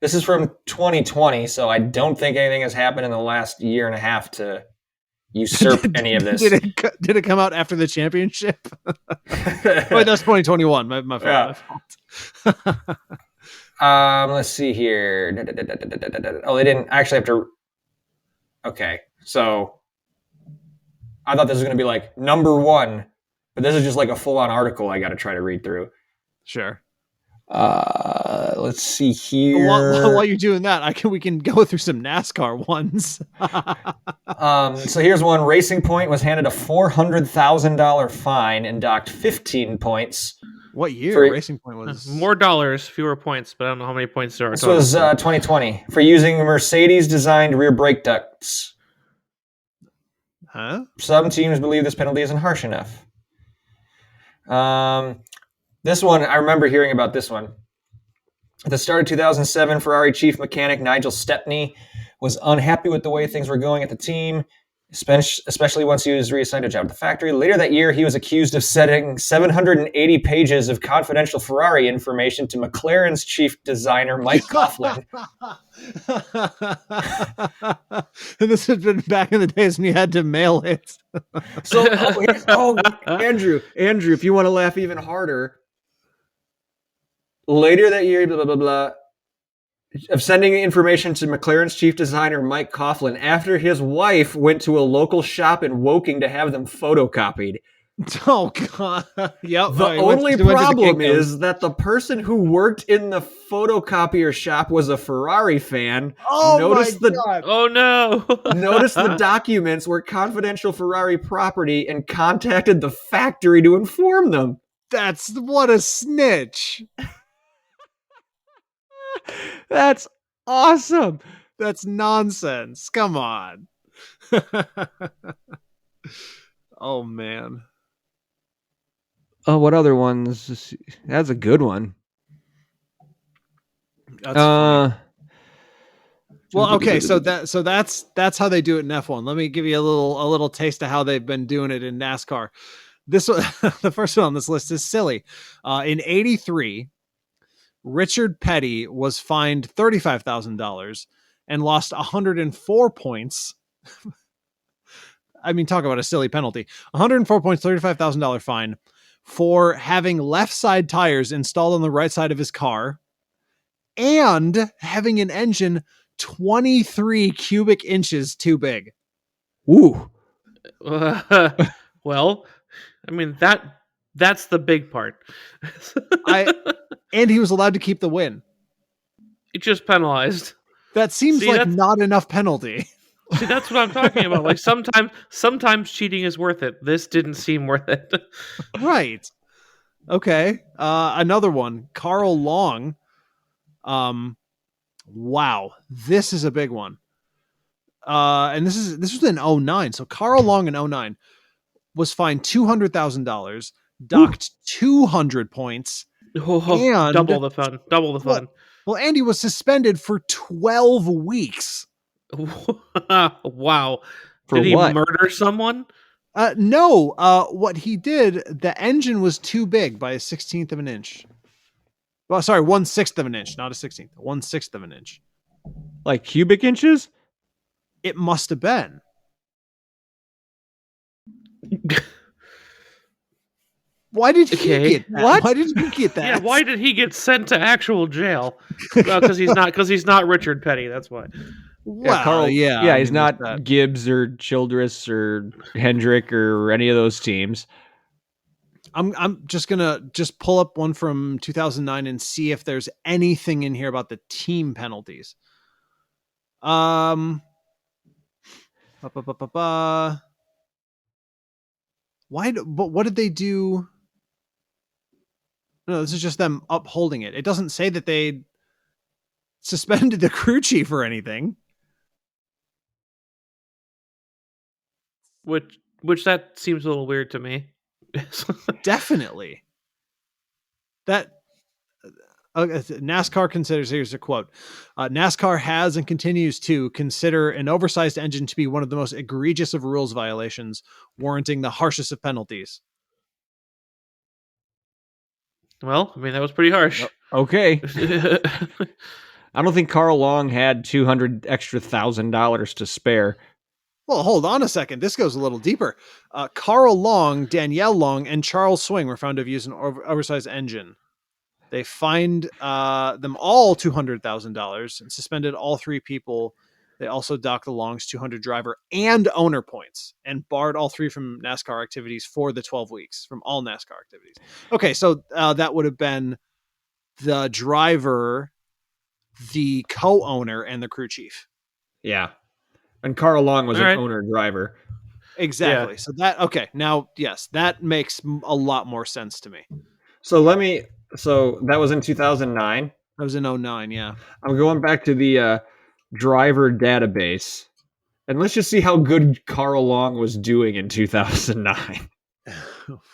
This is from 2020, so I don't think anything has happened in the last year and a half to usurp any of this. Did it come out after the championship? Wait, that's 2021. My fault. Let's see here. Oh, they didn't actually have to. Okay, so I thought this was going to be like number 1, but this is just like a full-on article I got to try to read through. Sure. Let's see here. While you're doing that, we can go through some NASCAR ones. So here's one. Racing Point was handed a $400,000 fine and docked 15 points. What year? Racing Point was more dollars, fewer points, but I don't know how many points there are. This was 2020 for using Mercedes-designed rear brake ducts. Huh? Some teams believe this penalty isn't harsh enough. This one, I remember hearing about this one. At the start of 2007, Ferrari chief mechanic Nigel Stepney was unhappy with the way things were going at the team, especially once he was reassigned a job at the factory. Later that year, he was accused of sending 780 pages of confidential Ferrari information to McLaren's chief designer, Mike Coughlin. And this had been back in the days when you had to mail it. Andrew, if you want to laugh even harder, later that year, blah, blah, blah, blah, of sending information to McLaren's chief designer, Mike Coughlin, after his wife went to a local shop in Woking to have them photocopied. Oh, God. Yep. The only problem is that the person who worked in the photocopier shop was a Ferrari fan. Oh, God. Oh, no. Noticed the documents were confidential Ferrari property and contacted the factory to inform them. What a snitch. That's awesome. That's nonsense. Come on. Oh, man. Oh, what other ones? That's a good one. That's funny. Well, okay, so that's how they do it in F1. Let me give you a little taste of how they've been doing it in NASCAR. This one, the first one on this list is silly. In '83, Richard Petty was fined $35,000 and lost 104 points. I mean, talk about a silly penalty. 104 points, $35,000 fine for having left side tires installed on the right side of his car and having an engine 23 cubic inches too big. Ooh. Well, I mean, that's the big part. And he was allowed to keep the win. It just penalized. That seems like not enough penalty. See, that's what I'm talking about. Like sometimes cheating is worth it. This didn't seem worth it. Right. Okay. Another one. Carl Long. Wow. This is a big one. And this was in 2009. So Carl Long in 2009 was fined $200,000, docked 200 points. And double the fun. Well, Andy was suspended for 12 weeks. Wow. Did he murder someone? No. What he did, the engine was too big by a 1/16 of an inch. Well, sorry, 1/6 of an inch, not a 16th. 1/6 of an inch. Like cubic inches? It must have been. Why did he get that? What? Why did he get that? Yeah, why did he get sent to actual jail? Because he's not Richard Petty. That's why. Well, Carl, yeah, he's not Gibbs or Childress or Hendrick or any of those teams. I'm just gonna pull up one from 2009 and see if there's anything in here about the team penalties. Why? But what did they do? No, this is just them upholding it. It doesn't say that they suspended the crew chief or anything. Which that seems a little weird to me. Definitely. That NASCAR considers, here's a quote, NASCAR has and continues to consider an oversized engine to be one of the most egregious of rules violations, warranting the harshest of penalties. Well, I mean, that was pretty harsh. Okay. I don't think Carl Long had $200,000 extra to spare. Well, hold on a second. This goes a little deeper. Carl Long, Danielle Long, and Charles Swing were found to have used an oversized engine. They fined them all $200,000 and suspended all three people. They also docked the Longs 200 driver and owner points and barred all three from NASCAR activities for the 12 weeks, from all NASCAR activities. Okay, so that would have been the driver, the co-owner, and the crew chief. Yeah. And Carl Long was an owner driver. Exactly. Yeah. So that, okay. Now, yes, that makes a lot more sense to me. So that was in 2009. That was in 2009. Yeah. I'm going back to the driver database, and let's just see how good Carl Long was doing in 2009.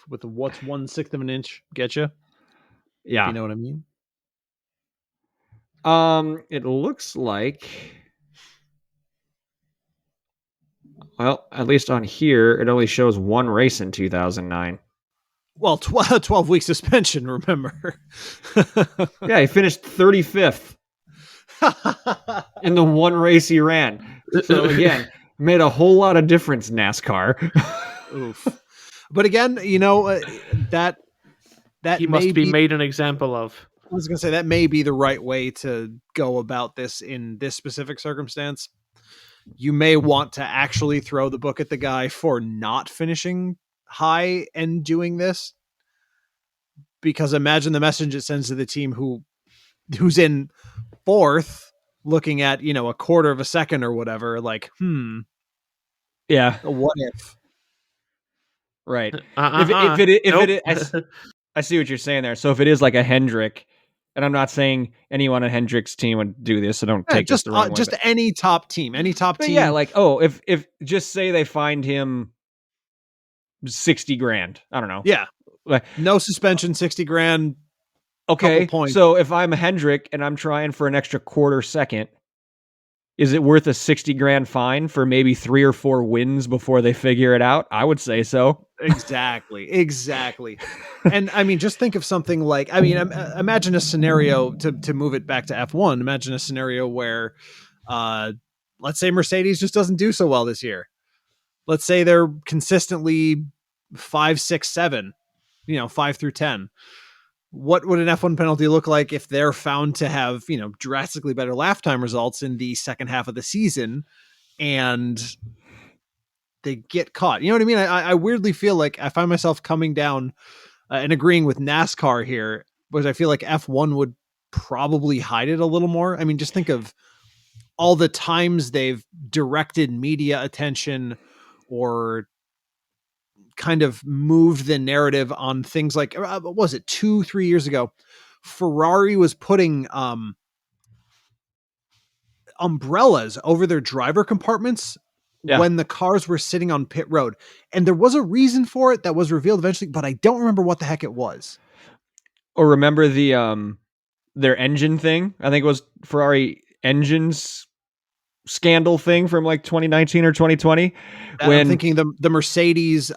With the what's 1/6 of an inch get you? Yeah. You know what I mean? It looks like, well, at least on here, it only shows one race in 2009. Well, 12 week suspension, remember? Yeah, he finished 35th in the one race he ran. So again, made a whole lot of difference, NASCAR. Oof. But again, you know, that he must be made an example of. I was going to say that may be the right way to go about this in this specific circumstance. You may want to actually throw the book at the guy for not finishing high and doing this, because imagine the message it sends to the team who's in fourth, looking at, you know, a quarter of a second or whatever, like, yeah, what if? Right. If it I see what you're saying there. So if it is like a Hendrick, and I'm not saying anyone on Hendrick's team would do this, so don't take just this the wrong way. Just any top team, Yeah, like, if just say they find him $60,000, I don't know. Yeah, like no suspension, $60,000. Okay, so if I'm a Hendrick and I'm trying for an extra quarter second, is it worth a $60,000 fine for maybe 3 or 4 wins before they figure it out? I would say so. Exactly. And I mean, just think of something like, I mean, imagine a scenario to move it back to F1. Imagine a scenario where, let's say Mercedes just doesn't do so well this year. Let's say they're consistently 5, 6, 7, 5 through 10. What would an F1 penalty look like if they're found to have, drastically better lap time results in the second half of the season and they get caught? You know what I mean? I weirdly feel like I find myself coming down and agreeing with NASCAR here, because I feel like F1 would probably hide it a little more. I mean, just think of all the times they've directed media attention or kind of moved the narrative on things like, what was it, 2-3 years ago, Ferrari was putting umbrellas over their driver compartments when the cars were sitting on pit road. And there was a reason for it that was revealed eventually, but I don't remember what the heck it was. Or remember the their engine thing? I think it was Ferrari engines scandal thing from like 2019 or 2020. I'm thinking the Mercedes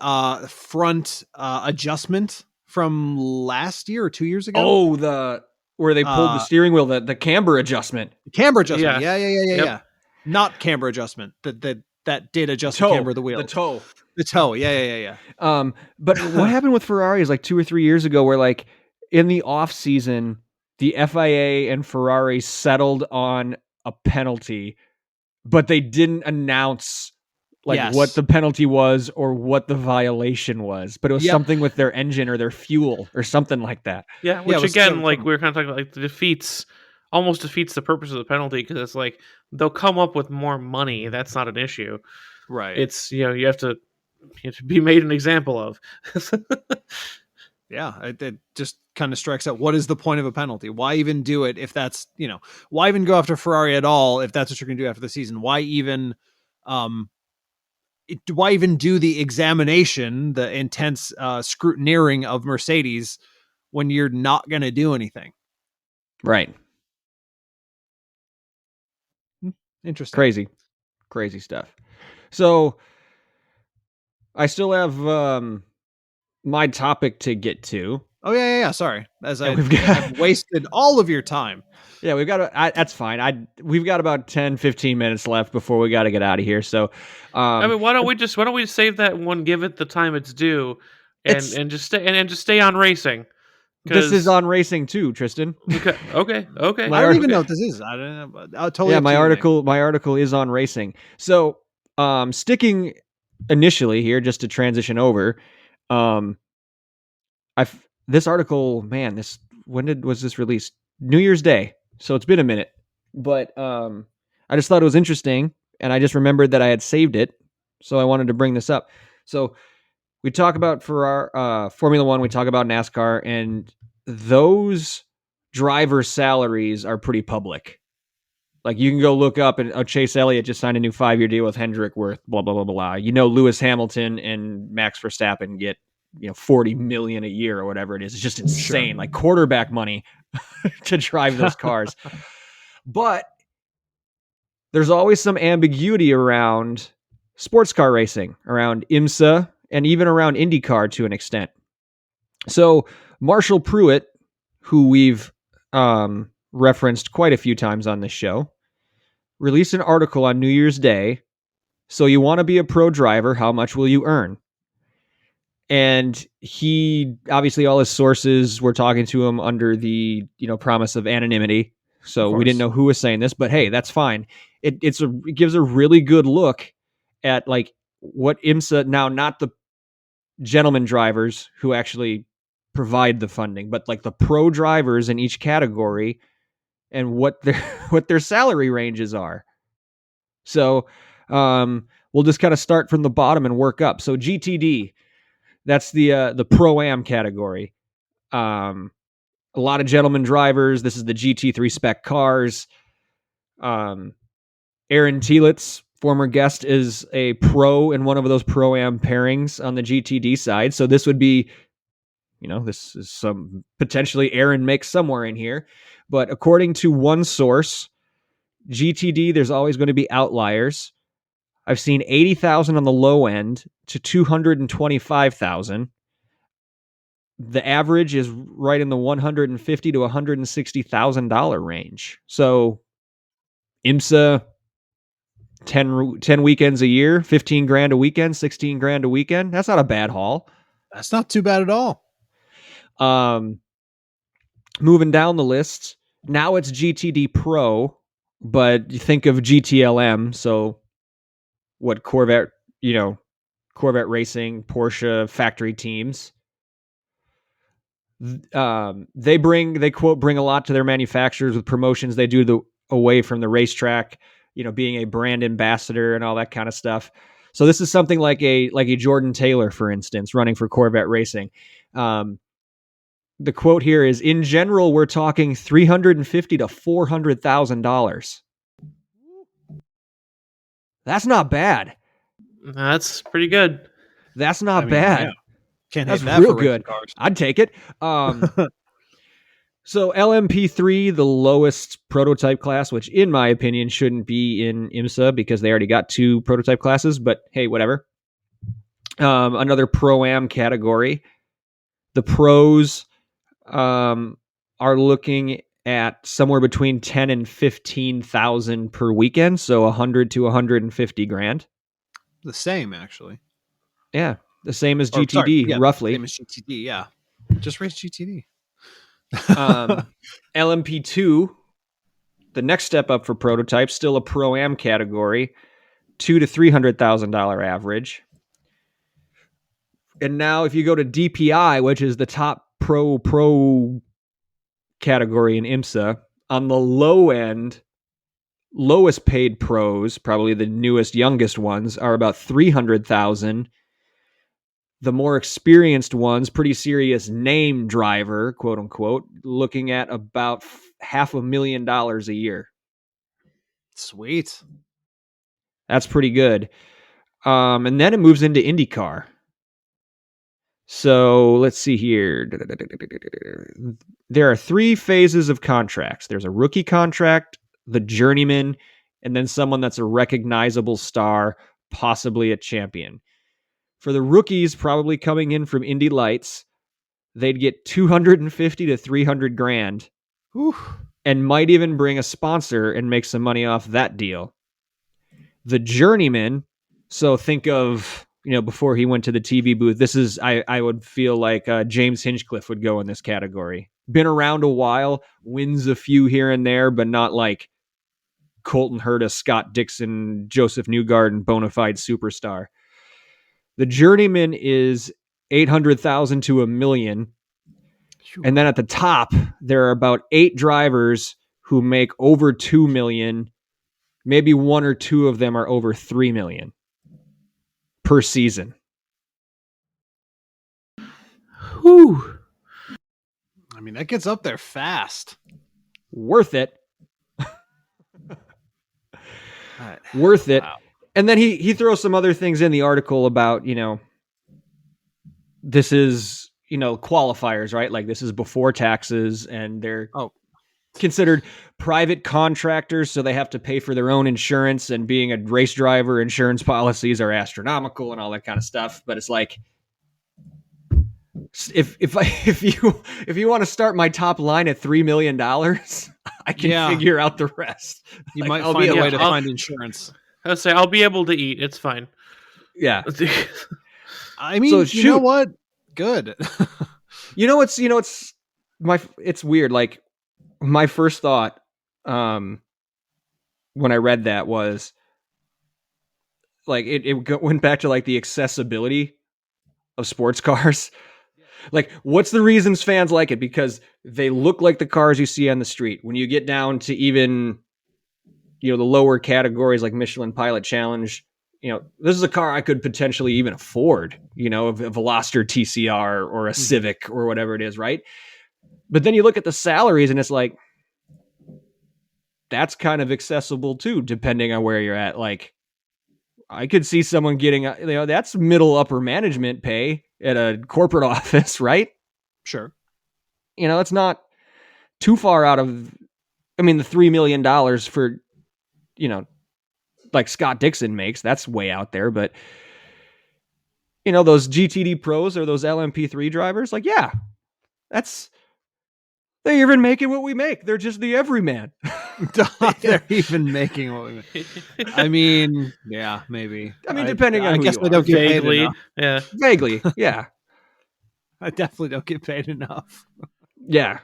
front adjustment from last year or 2 years ago. Oh, where they pulled the steering wheel, the camber adjustment. Camber adjustment. Yeah. Not camber adjustment. That did adjust the camber of the wheel. The toe. Yeah. But what happened with Ferrari is like 2 or 3 years ago, where like in the off season, the FIA and Ferrari settled on a penalty, but they didn't announce what the penalty was or what the violation was, but it was something with their engine or their fuel or something like that. Yeah, which again, like we were kind of talking about, like almost defeats the purpose of the penalty, because it's like they'll come up with more money. That's not an issue, right? It's you have to be made an example of. Yeah, it just kind of strikes out, what is the point of a penalty? Why even do it if that's, why even go after Ferrari at all if that's what you're going to do after the season? Why even why even do the examination, the intense scrutineering of Mercedes when you're not going to do anything? Right. Interesting. Crazy stuff. So I still have my topic to get to. Oh yeah. Sorry, I've wasted all of your time. Yeah, we've got that's fine. We've got about 10, 15 minutes left before we got to get out of here. So, I mean, why don't we save that one, give it the time it's due, and just stay on racing. This is on racing too, Tristan. Okay. I don't even know what this is. I don't know. I'll totally. Yeah, my article is on racing. So, sticking initially here, just to transition over, this article, man, when was this released? New Year's Day. So it's been a minute, but I just thought it was interesting, and I just remembered that I had saved it, so I wanted to bring this up. So we talk about, for our Formula One, we talk about NASCAR, and those driver salaries are pretty public. Like, you can go look up, and Chase Elliott just signed a new 5-year deal with Hendrick worth blah, blah, blah, blah. Lewis Hamilton and Max Verstappen get, $40 million a year or whatever it is. It's just insane. Sure. Like quarterback money to drive those cars. But there's always some ambiguity around sports car racing, around IMSA, and even around IndyCar to an extent. So Marshall Pruitt, who we've referenced quite a few times on this show, released an article on New Year's Day. So you want to be a pro driver, how much will you earn? And he, obviously all his sources were talking to him under the, promise of anonymity. So we didn't know who was saying this, but hey, that's fine. It gives a really good look at like what IMSA, now not the gentleman drivers who actually provide the funding, but like the pro drivers in each category and what their salary ranges are. So we'll just kind of start from the bottom and work up. So GTD, that's the Pro-Am category. A lot of gentleman drivers. This is the GT3 spec cars. Aaron Telitz, former guest, is a pro in one of those Pro-Am pairings on the GTD side. So this would be, this is some potentially Aaron makes somewhere in here. But according to one source, GTD, there's always going to be outliers. I've seen 80,000 on the low end to 225,000. The average is right in the $150,000 to $160,000 range. So IMSA, 10 weekends a year, 15 grand a weekend, 16 grand a weekend. That's not a bad haul. That's not too bad at all. Moving down the list, now it's GTD Pro, but you think of GTLM. So what Corvette Racing, Porsche factory teams. They bring a lot to their manufacturers with promotions they do away from the racetrack, being a brand ambassador and all that kind of stuff. So this is something like a Jordan Taylor, for instance, running for Corvette Racing. The quote here is, in general, we're talking $350,000 to $400,000. That's not bad. That's pretty good. That's not bad. Yeah. Can't That's hate that real good. I'd take it. So LMP3, the lowest prototype class, which in my opinion shouldn't be in IMSA because they already got 2 prototype classes, but hey, whatever. Another Pro-Am category. The pros are looking at somewhere between 10 and 15,000 per weekend, so 100 to 150 grand. The same, actually. Yeah, the same as GTD, roughly. Same as GTD, yeah. Just race GTD. LMP2, the next step up for prototypes, still a Pro-Am category, $200,000 to $300,000 average. And now if you go to DPI, which is the top pro category in IMSA, on the low end, lowest paid pros, probably the newest, youngest ones, are about $300,000. The more experienced ones, pretty serious name driver, quote unquote, looking at about $500,000 a year. Sweet. That's pretty good. And then it moves into IndyCar. So let's see here. There are 3 phases of contracts. There's a rookie contract, the journeyman, and then someone that's a recognizable star, possibly a champion. For the rookies, probably coming in from Indy Lights, they'd get 250 to 300 grand. Whew. And might even bring a sponsor and make some money off that deal. The journeyman, so think of, before he went to the TV booth, this is, I would feel like James Hinchcliffe would go in this category. Been around a while, wins a few here and there, but not like Colton Herta, Scott Dixon, Joseph Newgarden, bona fide superstar. The journeyman is 800,000 to $1 million. And then at the top, there are about 8 drivers who make over 2 million. Maybe 1 or 2 of them are over 3 million per season. Whew. I mean, that gets up there fast. Worth it. Worth it. Wow. And then he throws some other things in the article about, this is, qualifiers, right? Like this is before taxes, and they're considered private contractors, so they have to pay for their own insurance, and being a race driver, insurance policies are astronomical and all that kind of stuff. But it's like, if you want to start my top line at $3 million, I can figure out the rest. You might find a way to find insurance. I'll say I'll be able to eat. It's fine. Yeah. I mean, you know what? Good. It's weird. Like my first thought, when I read that was like, it went back to like the accessibility of sports cars. Like, what's the reasons fans like it? Because they look like the cars you see on the street. When you get down to even, the lower categories like Michelin Pilot Challenge, this is a car I could potentially even afford, a Veloster TCR or a Civic or whatever it is, right? But then you look at the salaries and it's like, that's kind of accessible too, depending on where you're at. Like, I could see someone getting, that's middle upper management pay at a corporate office, right? Sure. It's not too far out of, the $3 million for, like Scott Dixon makes, that's way out there. But, those GTD pros or those LMP3 drivers, like, yeah, they're even making what we make. They're just the everyman. They're even making what we make. I mean, yeah, maybe. Depending on who guess you I don't get paid enough. Yeah. Vaguely, yeah. I definitely don't get paid enough. Yeah.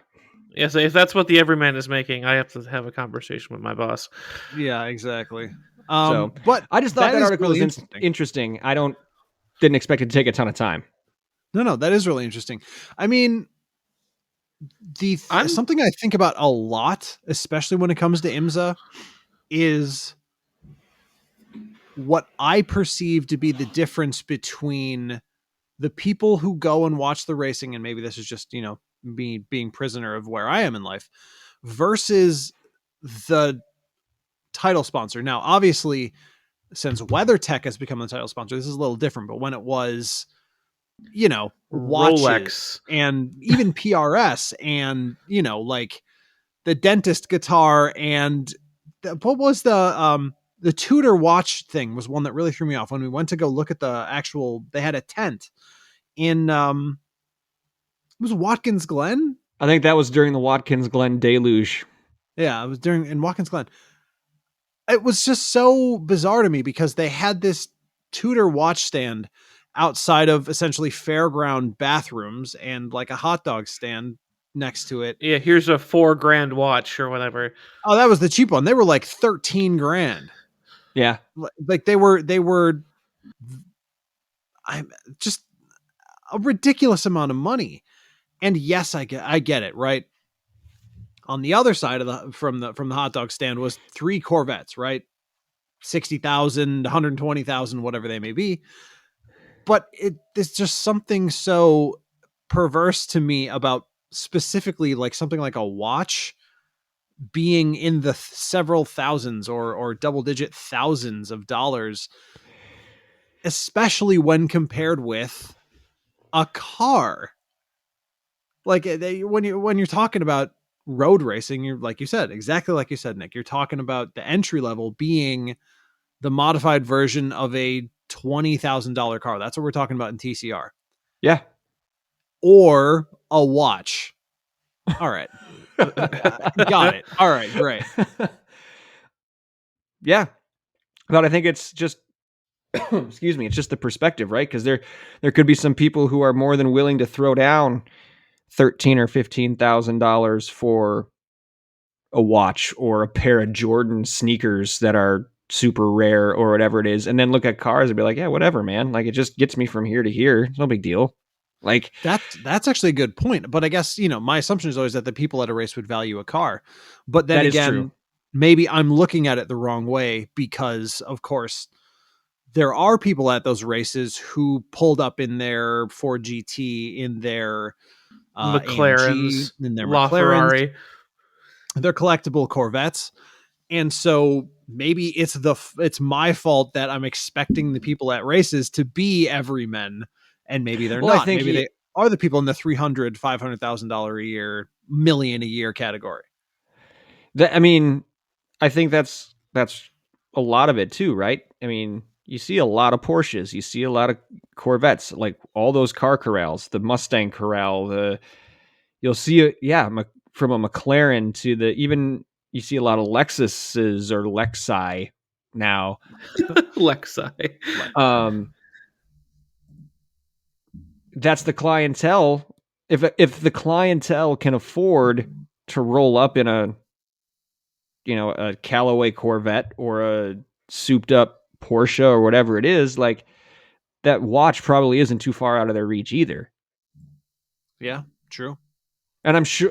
Yeah, so if that's what the everyman is making, I have to have a conversation with my boss. Yeah, exactly. But I just thought that article was interesting. I didn't expect it to take a ton of time. No, that is really interesting. I mean, something I think about a lot, especially when it comes to IMSA, is what I perceive to be the difference between the people who go and watch the racing, and maybe this is just, me being prisoner of where I am in life, versus the title sponsor. Now, obviously, since WeatherTech has become the title sponsor, this is a little different, but when it was, watches Rolex and even PRS and, like the dentist guitar and what was the Tudor watch thing was one that really threw me off when we went to go look at the actual, they had a tent in, it was Watkins Glen. I think that was during the Watkins Glen deluge. Yeah, it was in Watkins Glen. It was just so bizarre to me because they had this Tudor watch stand outside of essentially fairground bathrooms and like a hot dog stand next to it. Yeah, here's a $4,000 watch or whatever. Oh, that was the cheap one. They were like 13 grand. Yeah. Like they were I'm just a ridiculous amount of money. And yes, I get it, right? On the other side of from the hot dog stand was 3 Corvettes, right? 60,000, 120,000, whatever they may be. But it's just something so perverse to me about specifically like something like a watch being in the several thousands or double digit thousands of dollars. especially when compared with a car. Like when you're talking about road racing, you're like you said, exactly like you said, Nick, you're talking about the entry level being the modified version of a $20,000 car. That's what we're talking about in TCR. Yeah. Or a watch. All right. Got it. All right, great. Yeah. But I think it's just excuse me, it's just the perspective, right? Because there could be some people who are more than willing to throw down $13,000 or $15,000 for a watch or a pair of Jordan sneakers that are super rare or whatever it is, and then look at cars and be like, yeah, whatever, man. Like, it just gets me from here to here. It's no big deal. Like, that's actually a good point. But I guess, my assumption is always that the people at a race would value a car. But then again, maybe I'm looking at it the wrong way because, of course, there are people at those races who pulled up in their Ford GT, in their McLarens, AMG, in their LaFerrari, their collectible Corvettes. And so maybe it's my fault that I'm expecting the people at races to be everymen, and maybe they're not. Maybe they are the people in the $300,000, $500,000 a year, million a year category. I think that's a lot of it too, right? I mean, you see a lot of Porsches, you see a lot of Corvettes, like all those car corrals, the Mustang corral, you'll see it, from a McLaren to even you see a lot of Lexuses or Lexi now. Lexi. That's the clientele. If the clientele can afford to roll up in a Callaway Corvette or a souped up Porsche or whatever it is, like, that watch probably isn't too far out of their reach either. Yeah, true. And I'm sure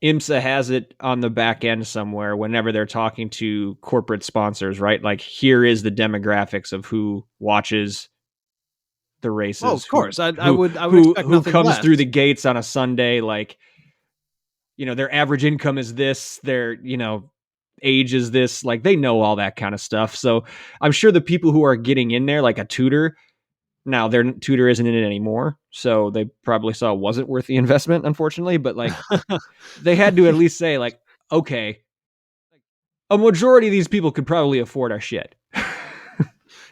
IMSA has it on the back end somewhere whenever they're talking to corporate sponsors, right? Like, here is the demographics of who watches the races. Oh, of course. I would expect who nothing comes less. through the gates on a Sunday, like, their average income is this, their, age is this, like, they know all that kind of stuff. So I'm sure the people who are getting in there, like a Tudor, now their Tudor isn't in it anymore, so they probably saw it wasn't worth the investment, unfortunately, but like they had to at least say, like, okay, a majority of these people could probably afford our shit.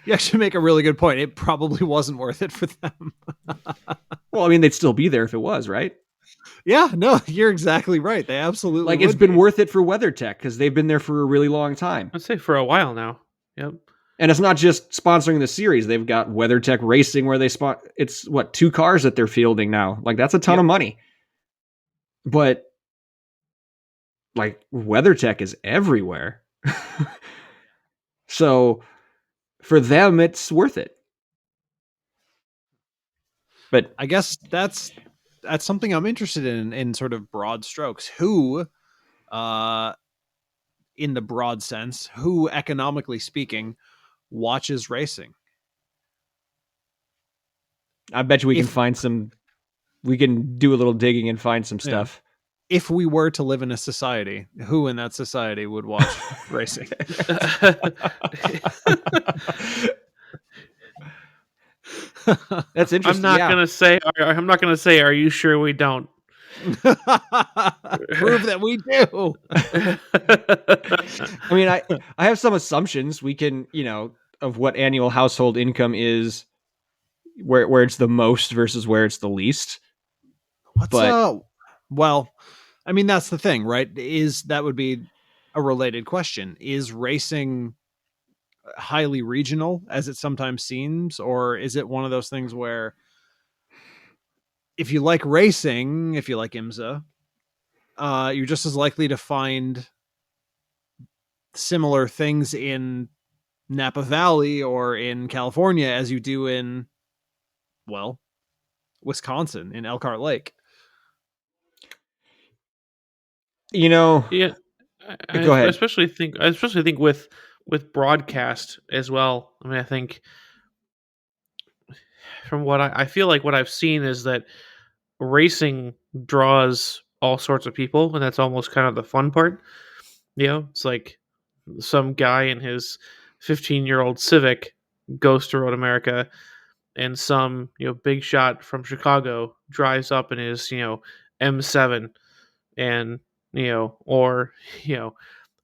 You actually make a really good point. It probably wasn't worth it for them. Well, I mean, they'd still be there if it was, right? Yeah, no, you're exactly right. They absolutely like, it's been worth it for WeatherTech because they've been there for a really long time. I'd say for a while now. Yep. And it's not just sponsoring the series. They've got WeatherTech Racing where they it's 2 cars that they're fielding now. Like, that's a ton of money. But like, WeatherTech is everywhere. So for them, it's worth it. But I guess that's something I'm interested in sort of broad strokes. Who, in the broad sense, who economically speaking watches racing? I bet you we can do a little digging and find some stuff. If we were to live in a society, who in that society would watch racing? That's interesting. I'm not gonna say. Are you sure we don't? Prove that we do. I mean, I have some assumptions. We can, of what annual household income is, where it's the most versus where it's the least. Well, I mean, that's the thing, right? That would be a related question. Is racing highly regional, as it sometimes seems, or is it one of those things where if you like racing, if you like IMSA, you're just as likely to find similar things in Napa Valley or in California as you do in, Wisconsin, in Elkhart Lake? Yeah. Go ahead. I especially think with broadcast as well. I mean, I think from what I feel like what I've seen is that racing draws all sorts of people, and that's almost kind of the fun part. It's like some guy in his 15-year-old Civic goes to Road America, and some big shot from Chicago drives up in his M7, and or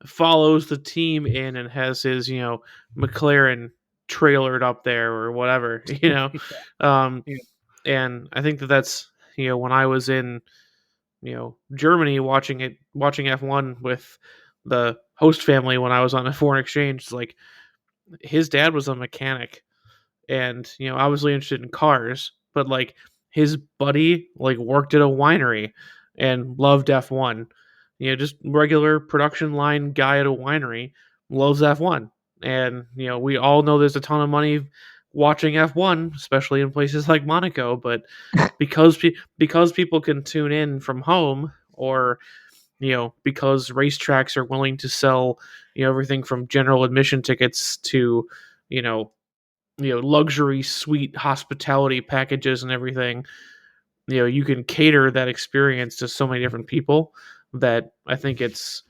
follows the team in and has his McLaren trailered up there or whatever. Yeah. And I think that's when I was in Germany watching F1 with the host family when I was on a foreign exchange. It's like his dad was a mechanic, and obviously interested in cars, but like his buddy like worked at a winery and loved F1. Just regular production line guy at a winery loves F1. And we all know there's a ton of money watching F1, especially in places like Monaco, but because people can tune in from home, or because racetracks are willing to sell everything from general admission tickets to luxury suite hospitality packages and everything, you can cater that experience to so many different people that I think it's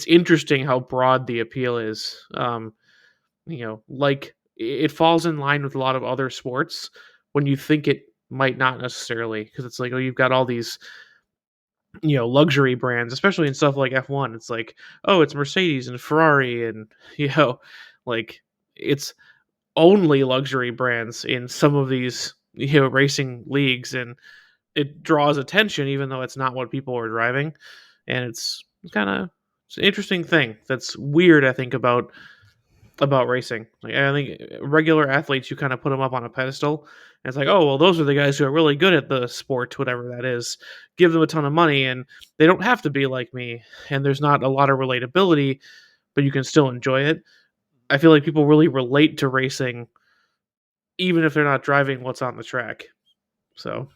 interesting how broad the appeal is. Like it falls in line with a lot of other sports when you think it might not necessarily, because it's like, oh, you've got all these luxury brands, especially in stuff like F1. It's like, oh, it's Mercedes and Ferrari, and like it's only luxury brands in some of these racing leagues, and it draws attention even though it's not what people are driving. And it's an interesting thing that's weird, I think, about racing. Like, I think regular athletes, you kind of put them up on a pedestal, and it's like, oh, well, those are the guys who are really good at the sport, whatever that is. Give them a ton of money, and they don't have to be like me, and there's not a lot of relatability, but you can still enjoy it. I feel like people really relate to racing even if they're not driving what's on the track. So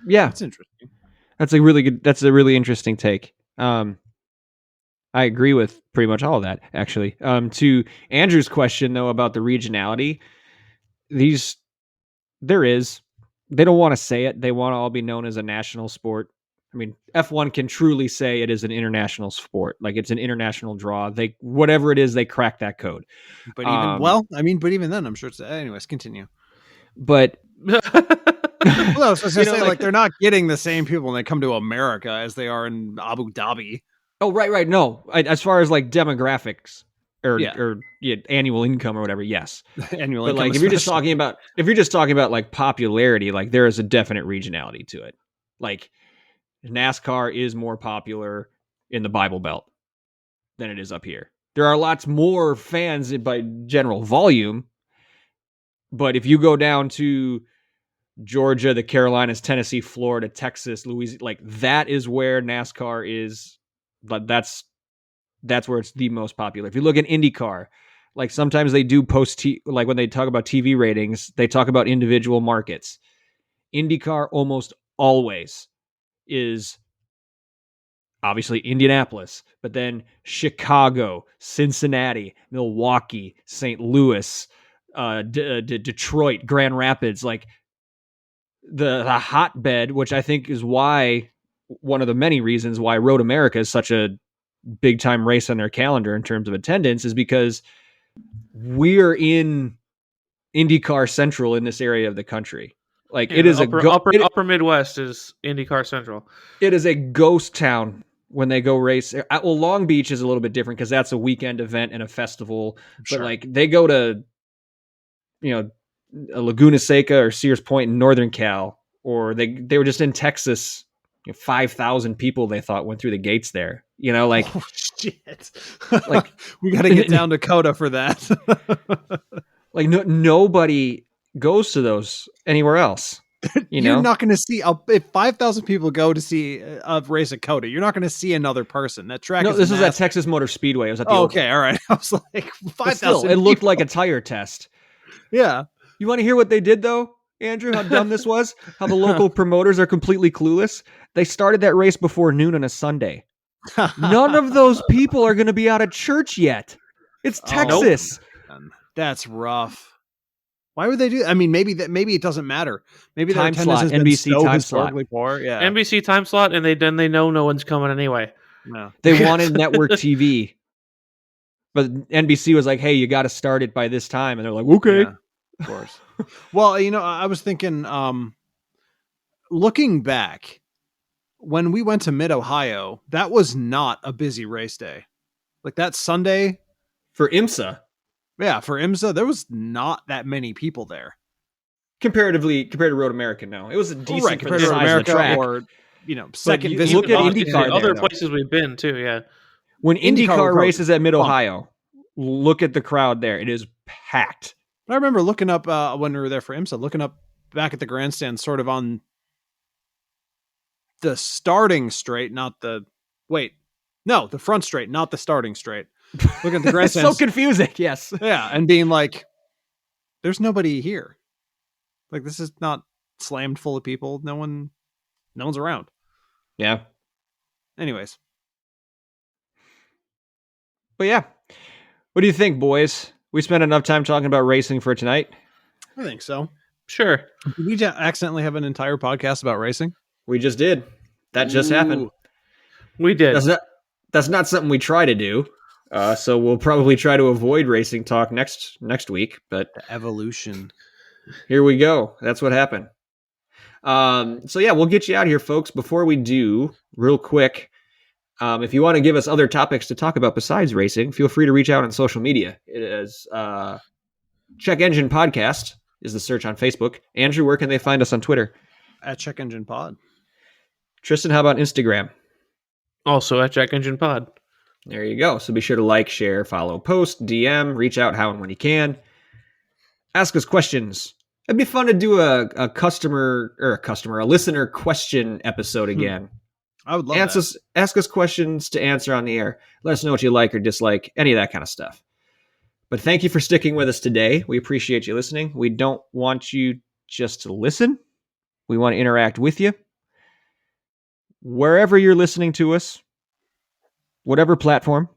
yeah, that's interesting. That's a really interesting take. I agree with pretty much all of that, actually. To Andrew's question, though, about the regionality, they don't want to say it. They want to all be known as a national sport. I mean, F1 can truly say it is an international sport. Like, it's an international draw. Whatever it is, they crack that code. But even then, I'm sure it's... Anyways, continue. But... well, I was going to say, like, they're not getting the same people when they come to America as they are in Abu Dhabi. Oh, right. No, as far as like demographics or annual income or whatever, yes. Annual but income, like if you're just talking about like popularity, like there is a definite regionality to it. Like NASCAR is more popular in the Bible Belt than it is up here. There are lots more fans by general volume, but if you go down to Georgia, the Carolinas, Tennessee, Florida, Texas, Louisiana, like that is where NASCAR is. But that's where it's the most popular. If you look at IndyCar, like sometimes they do like when they talk about TV ratings, they talk about individual markets. IndyCar almost always is obviously Indianapolis, but then Chicago, Cincinnati, Milwaukee, St. Louis, Detroit, Grand Rapids, like the hotbed, which I think is why one of the many reasons why Road America is such a big time race on their calendar in terms of attendance, is because we're in IndyCar Central in this area of the country. Like it is upper Midwest is IndyCar Central. It is a ghost town when they go race. Well, Long Beach is a little bit different because that's a weekend event and a festival. Sure. But like they go to, Laguna Seca or Sears Point in Northern Cal, or they were just in Texas. 5,000 people they thought went through the gates there. Like, oh, shit. Like we got to get down to Coda for that. Like nobody goes to those anywhere else. You're not going to see if 5,000 people go to see a race at Coda. You're not going to see another person. That track. No, this was at Texas Motor Speedway. It was at the okay, all right. I was like 5,000. It looked like a tire test. Yeah. You want to hear what they did though, Andrew? How dumb this was? How the local promoters are completely clueless. They started that race before noon on a Sunday. None of those people are going to be out of church yet. It's Texas. That's rough. Why would they do that? I mean, maybe it doesn't matter. Maybe time slot, NBC time slot. Poor. Yeah. NBC time slot, and they know no one's coming anyway. No. They wanted network TV. But NBC was like, hey, you got to start it by this time. And they're like, okay. Yeah, of course. Well, I was thinking, looking back, when we went to Mid-Ohio, that was not a busy race day. Like that Sunday. For IMSA. Yeah, for IMSA, there was not that many people there. Compared to Road America, no. It was a decent compared to Road America track. or, second visit. Look at IndyCar. Other places we've been too, yeah. When IndyCar races at Mid-Ohio, look at the crowd there. It is packed. I remember looking up when we were there for IMSA, looking up back at the grandstand, sort of on the starting straight, the front straight, not the starting straight. Looking at the grandstand. It's so confusing. Yes. Yeah. And being like, there's nobody here. Like, this is not slammed full of people. No one's around. Yeah. Anyways. But yeah. What do you think, boys? We spent enough time talking about racing for tonight? I think so. Sure. Did we accidentally have an entire podcast about racing? We just did. That just happened. We did. That's not something we try to do. So we'll probably try to avoid racing talk next week. But the evolution. Here we go. That's what happened. So yeah, we'll get you out of here, folks. Before we do, real quick, if you want to give us other topics to talk about besides racing, feel free to reach out on social media. It is Check Engine Podcast is the search on Facebook. Andrew, where can they find us on Twitter? At Check Engine Pod. Tristan, how about Instagram? Also at Check Engine Pod. There you go. So be sure to like, share, follow, post, DM, reach out how and when you can. Ask us questions. It'd be fun to do a listener question episode again. I would love that. Ask us questions to answer on the air. Let us know what you like or dislike, any of that kind of stuff. But thank you for sticking with us today. We appreciate you listening. We don't want you just to listen. We want to interact with you. Wherever you're listening to us, whatever platform,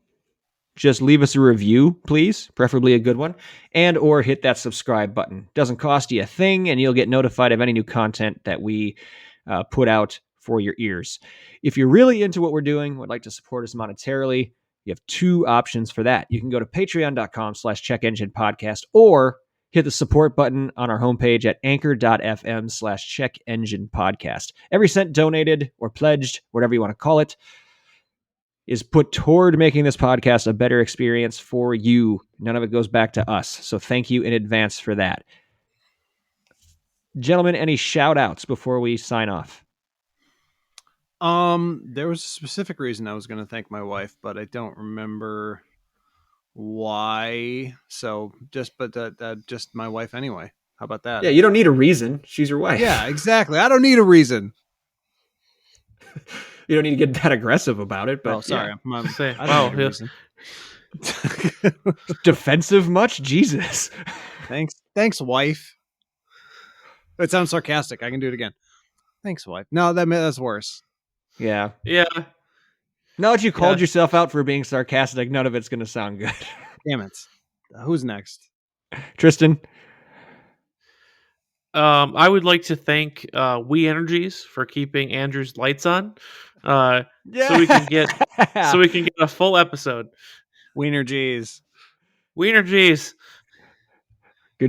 just leave us a review, please, preferably a good one, and or hit that subscribe button. Doesn't cost you a thing, and you'll get notified of any new content that we put out for your ears. If you're really into what we're doing, would like to support us monetarily, you have two options for that. You can go to patreon.com/checkenginepodcast or hit the support button on our homepage at anchor.fm/checkenginepodcast. Every cent donated or pledged, whatever you want to call it, is put toward making this podcast a better experience for you. None of it goes back to us. So thank you in advance for that. Gentlemen, any shout outs before we sign off? There was a specific reason I was going to thank my wife, but I don't remember why. So just my wife anyway. How about that? Yeah, you don't need a reason. She's your wife. Yeah, exactly. I don't need a reason. You don't need to get that aggressive about it. But sorry, yeah. Defensive much? Jesus. Thanks, wife. It sounds sarcastic. I can do it again. Thanks, wife. No, that's worse. Yeah. Yeah. Now that you called yourself out for being sarcastic, none of it's going to sound good. Damn it. Who's next? Tristan? I would like to thank We Energies for keeping Andrew's lights on. So we can get a full episode. Wiener G's. Good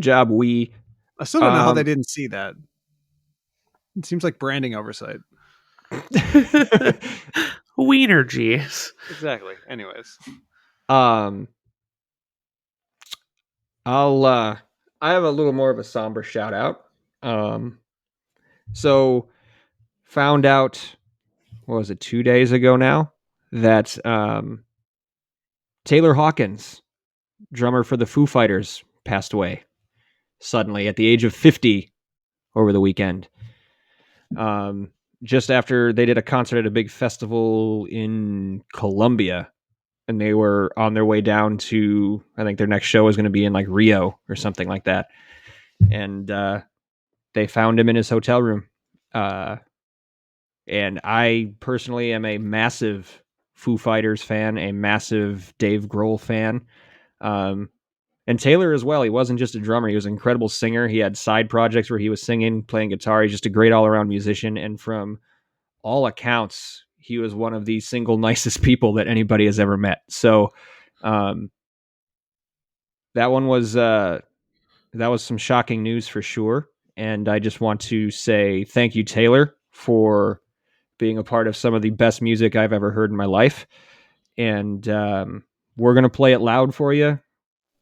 job, we. I still don't know how they didn't see that. It seems like branding oversight. Wiener G's. Exactly. Anyways. I have a little more of a somber shout out. So found out, what was it, 2 days ago now, that Taylor Hawkins, drummer for the Foo Fighters, passed away suddenly at the age of 50 over the weekend. Just after they did a concert at a big festival in Colombia, and they were on their way down to, I think their next show was going to be in like Rio or something like that. And they found him in his hotel room. And I personally am a massive Foo Fighters fan, a massive Dave Grohl fan. And Taylor as well. He wasn't just a drummer. He was an incredible singer. He had side projects where he was singing, playing guitar. He's just a great all-around musician. And from all accounts, he was one of the single nicest people that anybody has ever met. So that one was some shocking news for sure. And I just want to say thank you, Taylor, for being a part of some of the best music I've ever heard in my life. And we're going to play it loud for you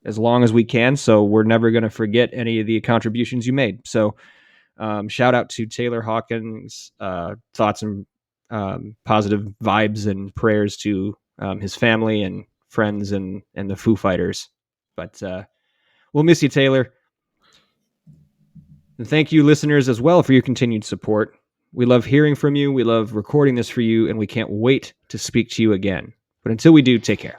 as long as we can. So we're never going to forget any of the contributions you made. So shout out to Taylor Hawkins, thoughts and positive vibes and prayers to his family and friends and the Foo Fighters. But we'll miss you, Taylor. And thank you, listeners, as well, for your continued support. We love hearing from you. We love recording this for you, and we can't wait to speak to you again. But until we do, take care.